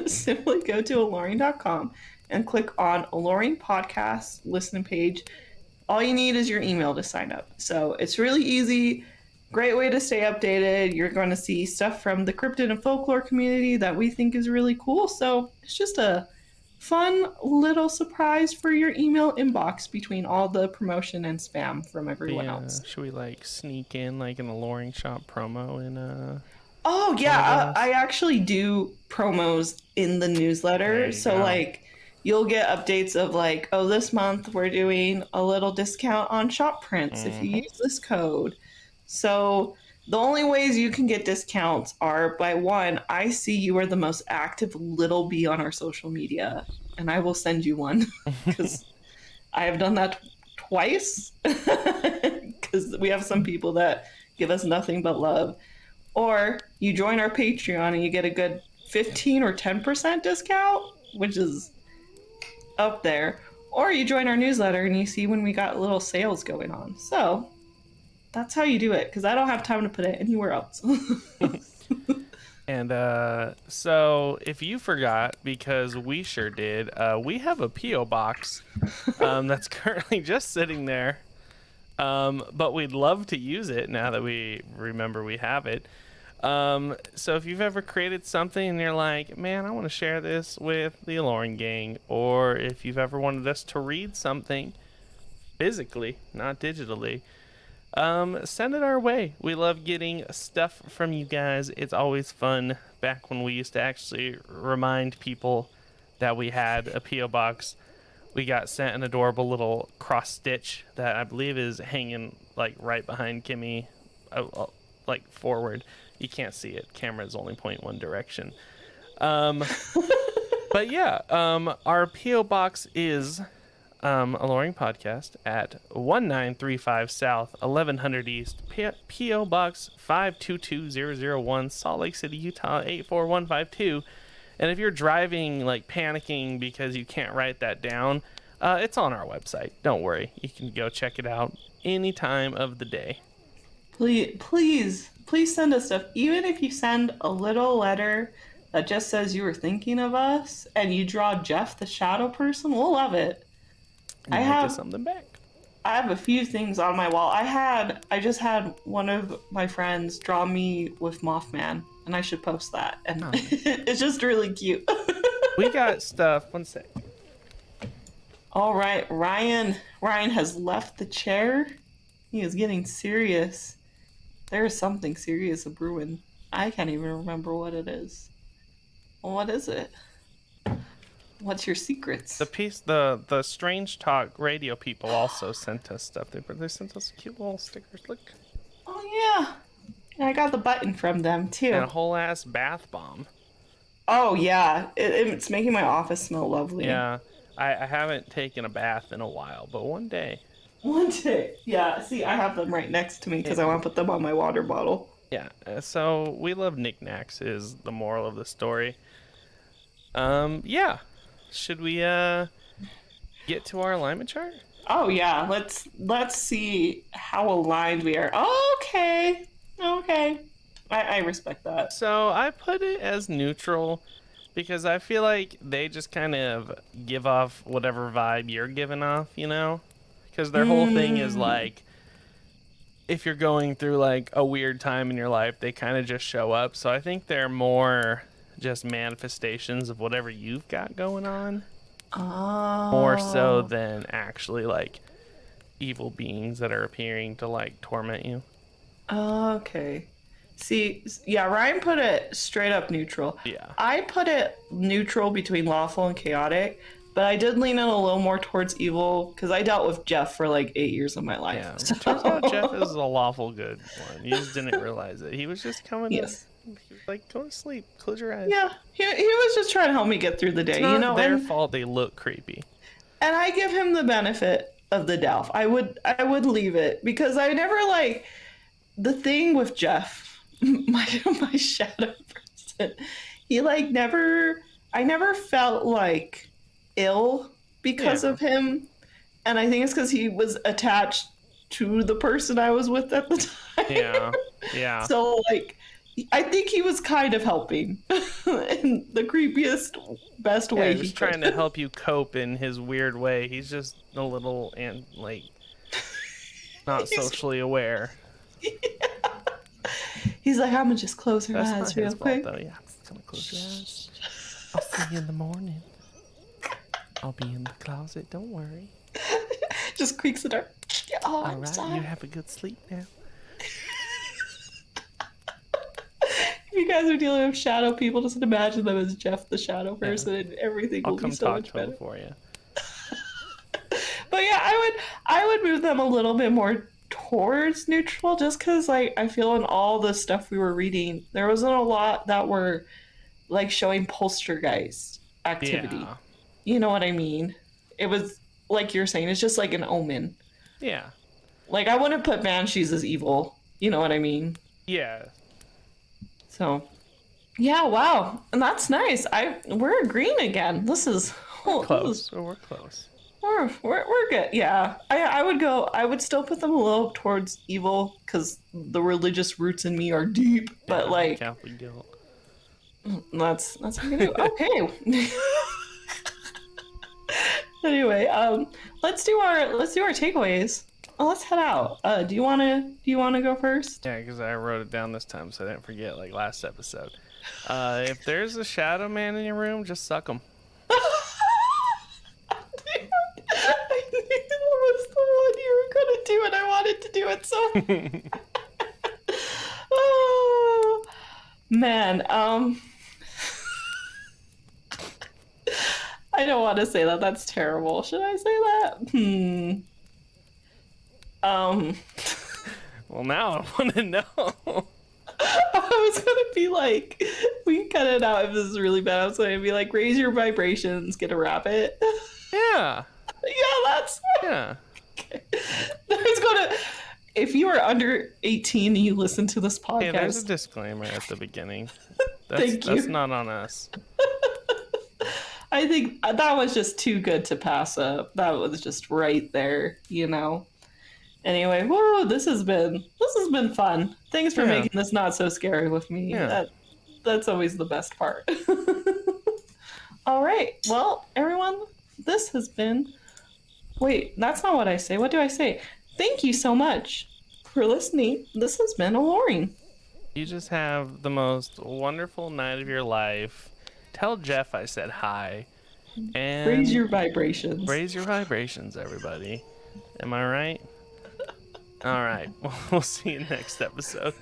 simply go to Aloreing.com and click on Aloreing Podcast listening page. All you need is your email to sign up. So it's really easy. Great way to stay updated. You're going to see stuff from the cryptid and folklore community that we think is really cool. So it's just a fun little surprise for your email inbox between all the promotion and spam from everyone else. Should we sneak in an Aloreing shop promo in Oh yeah, I actually do promos in the newsletter. So you'll get updates of this month we're doing a little discount on shop prints if you use this code. So the only ways you can get discounts are by one, I see you are the most active little bee on our social media, and I will send you one because I have done that twice because we have some people that give us nothing but love. Or you join our Patreon and you get a good 15 or 10% discount, which is up there. Or you join our newsletter and you see when we got little sales going on. So that's how you do it, because I don't have time to put it anywhere else. And so if you forgot, because we sure did, we have a P.O. box that's currently just sitting there. But we'd love to use it now that we remember we have it. So if you've ever created something and you're like, man, I want to share this with the Aloreing gang, or if you've ever wanted us to read something physically, not digitally, send it our way. We love getting stuff from you guys. It's always fun. Back when we used to actually remind people that we had a P.O. box, we got sent an adorable little cross stitch that I believe is hanging right behind Kimmy, forward. You can't see it. Camera's only point one direction. But yeah, our P.O. box is Aloreing Podcast at 1935 South, 1100 East, P.O. Box 522001, Salt Lake City, Utah 84152. And if you're driving, panicking because you can't write that down, it's on our website. Don't worry. You can go check it out any time of the day. Please send us stuff. Even if you send a little letter that just says you were thinking of us and you draw Jeff the shadow person, we'll love it. I have something back. I have a few things on my wall. I just had one of my friends draw me with Mothman, and I should post that. And it's just really cute. We got stuff. One sec. All right, Ryan has left the chair. He is getting serious. There is something serious brewing. I can't even remember what it is. What is it? What's your secrets? The Strange Talk radio people also sent us stuff. They sent us cute little stickers. Look. Oh yeah, and I got the button from them too. And a whole ass bath bomb. Oh yeah, it's making my office smell lovely. Yeah, I haven't taken a bath in a while, but one day. One day, yeah. See, I have them right next to me because I want to put them on my water bottle. Yeah. So we love knickknacks is the moral of the story. Yeah. Should we get to our alignment chart? Oh yeah, let's see how aligned we are. Oh, okay. I respect that. So I put it as neutral because I feel like they just kind of give off whatever vibe you're giving off, Because their whole thing is if you're going through a weird time in your life, they kind of just show up. So I think they're more just manifestations of whatever you've got going on. Oh. More so than actually evil beings that are appearing to torment you. Okay. See, yeah, Ryan put it straight up neutral. Yeah. I put it neutral between lawful and chaotic, but I did lean in a little more towards evil because I dealt with Jeff for 8 years of my life. Yeah. So. Turns out Jeff is a lawful good one. You just didn't realize it. He was just coming. Yes. He was go to sleep. Close your eyes. Yeah. He was just trying to help me get through the day. It's not their fault they look creepy. And I give him the benefit of the Delph. I would leave it because I never like the thing with Jeff, my shadow person. He like never I never felt like ill because of him, and I think it's because he was attached to the person I was with at the time. Yeah. So like I think he was kind of helping in the creepiest, best way he was trying to help you cope in his weird way. He's just a little and like not socially aware. Yeah. He's like, I'm gonna just close her eyes real quick. Though. Yeah, I'm just gonna close your eyes. I'll see you in the morning. I'll be in the closet. Don't worry. Just creaks at her. Oh, all right, you have a good sleep now. If you guys are dealing with shadow people, just imagine them as Jeff, the shadow person, and everything will be so much better. I'll come talk to him for you. But yeah, I would move them a little bit more towards neutral, just because like I feel in all the stuff we were reading, there wasn't a lot that were like showing poltergeist activity. Yeah. You know what I mean? It was like you're saying, it's just like an omen. Yeah. Like I wouldn't put banshees as evil. You know what I mean? Yeah. So, yeah, wow, and that's nice. We're agreeing again. This is close. We're close. We're good. Yeah, I would still put them a little towards evil because the religious roots in me are deep. But like Catholic guilt. That's what I'm gonna do. Okay. Anyway, let's do our takeaways. Oh, let's head out. Do you wanna go first? Yeah, because I wrote it down this time so I didn't forget, like last episode. If there's a shadow man in your room, just suck him. I knew that was the one you were gonna do, and I wanted to do it so. Oh man, I don't want to say that. That's terrible. Should I say that? Well, now I want to know. I was gonna be like, we can cut it out if this is really bad. I was gonna be like, raise your vibrations, get a rabbit. Yeah. Yeah. Okay. There's gonna. If you are under 18 and you listen to this podcast, there's a disclaimer at the beginning. Thank you. That's not on us. I think that was just too good to pass up. That was just right there, you know. Anyway, whoa, this has been fun. Thanks for making this not so scary with me. Yeah. That's always the best part. All right. Well, everyone, this has been. Wait, that's not what I say. What do I say? Thank you so much for listening. This has been Aloreing. You just have the most wonderful night of your life. Tell Jeff I said hi. And raise your vibrations. Raise your vibrations, everybody. Am I right? All right. We'll see you next episode.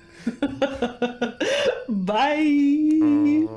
Bye.